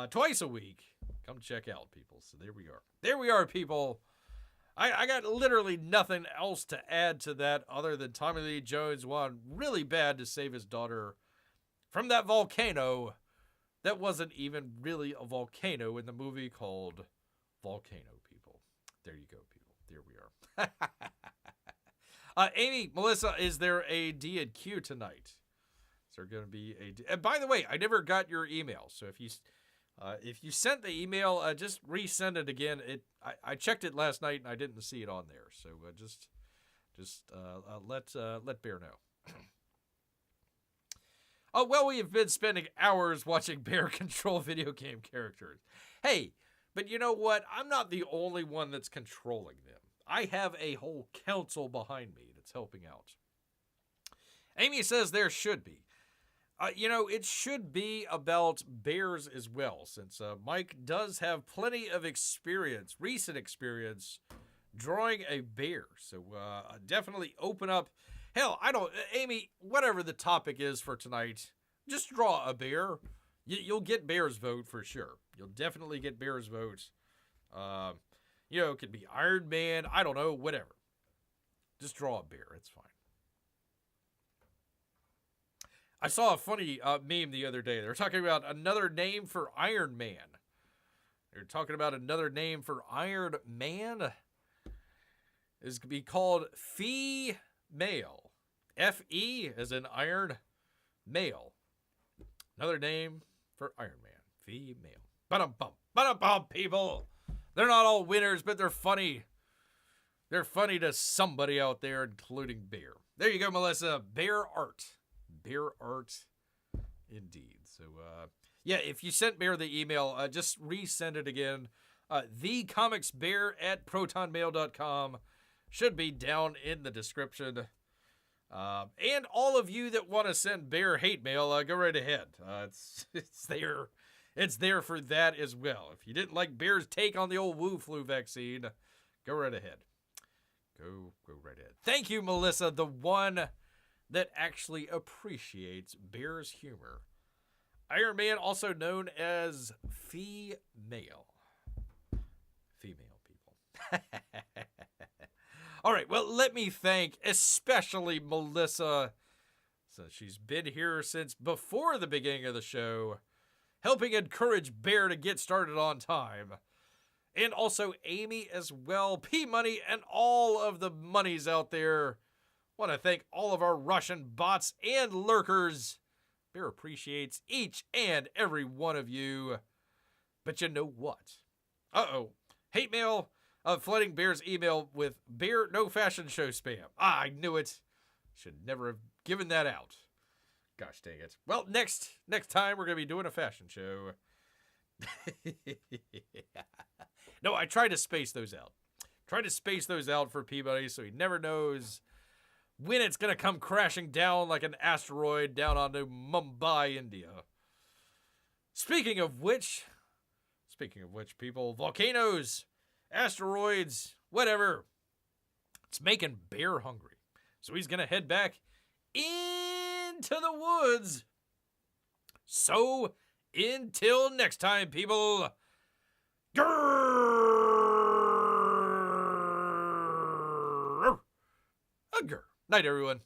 twice a week. Come check out, people. So there we are. There we are, people. I got literally nothing else to add to that other than Tommy Lee Jones won really bad to save his daughter from that volcano that wasn't even really a volcano in the movie called Volcano, people. There you go, people. There we are. Amy, Melissa, is there a D&Q tonight? Is there going to be a D? And by the way, I never got your email, so if you sent the email, just resend it again. I checked it last night and I didn't see it on there, so just let Bear know. Oh well, we have been spending hours watching Bear control video game characters. Hey, but you know what? I'm not the only one that's controlling them. I have a whole council behind me that's helping out. Amy says there should be. It should be about bears as well, since Mike does have plenty of recent experience, drawing a bear. So definitely open up. Hell, Amy, whatever the topic is for tonight, just draw a bear. You'll get Bear's vote for sure. You'll definitely get Bear's vote. It could be Iron Man. I don't know, whatever. Just draw a bear. It's fine. I saw a funny meme the other day. They were talking about another name for Iron Man. They're talking about another name for Iron Man. Is to be called Female. F-E as in iron, male. Another name for Iron Man. Female. Ba-dum-bum. Ba-dum-bum, people. They're not all winners, but they're funny. They're funny to somebody out there, including Bear. There you go, Melissa. Bear art. Bear art, indeed. So, if you sent Bear the email, just resend it again. thecomicsbear@protonmail.com should be down in the description. And all of you that want to send Bear hate mail, go right ahead. It's there. It's there for that as well. If you didn't like Bear's take on the old Wu flu vaccine, go right ahead. Go right ahead. Thank you, Melissa, the one that actually appreciates Bear's humor. Iron Man, also known as Female. Female, people. All right, well, let me thank especially Melissa, since she's been here since before the beginning of the show, helping encourage Bear to get started on time. And also Amy as well, P-Money, and all of the monies out there. Want to thank all of our Russian bots and lurkers. Bear appreciates each and every one of you. But you know what? Hate mail, flooding Bear's email with Bear no fashion show spam. I knew it. Should never have given that out. Gosh dang it. Well, next time we're going to be doing a fashion show. No, I tried to space those out. Try to space those out for Peabody so he never knows when it's going to come crashing down like an asteroid down onto Mumbai, India. Speaking of which, people, volcanoes, asteroids, whatever. It's making Bear hungry. So he's going to head back into the woods. So, until next time, people, Grrrrr. Night, everyone.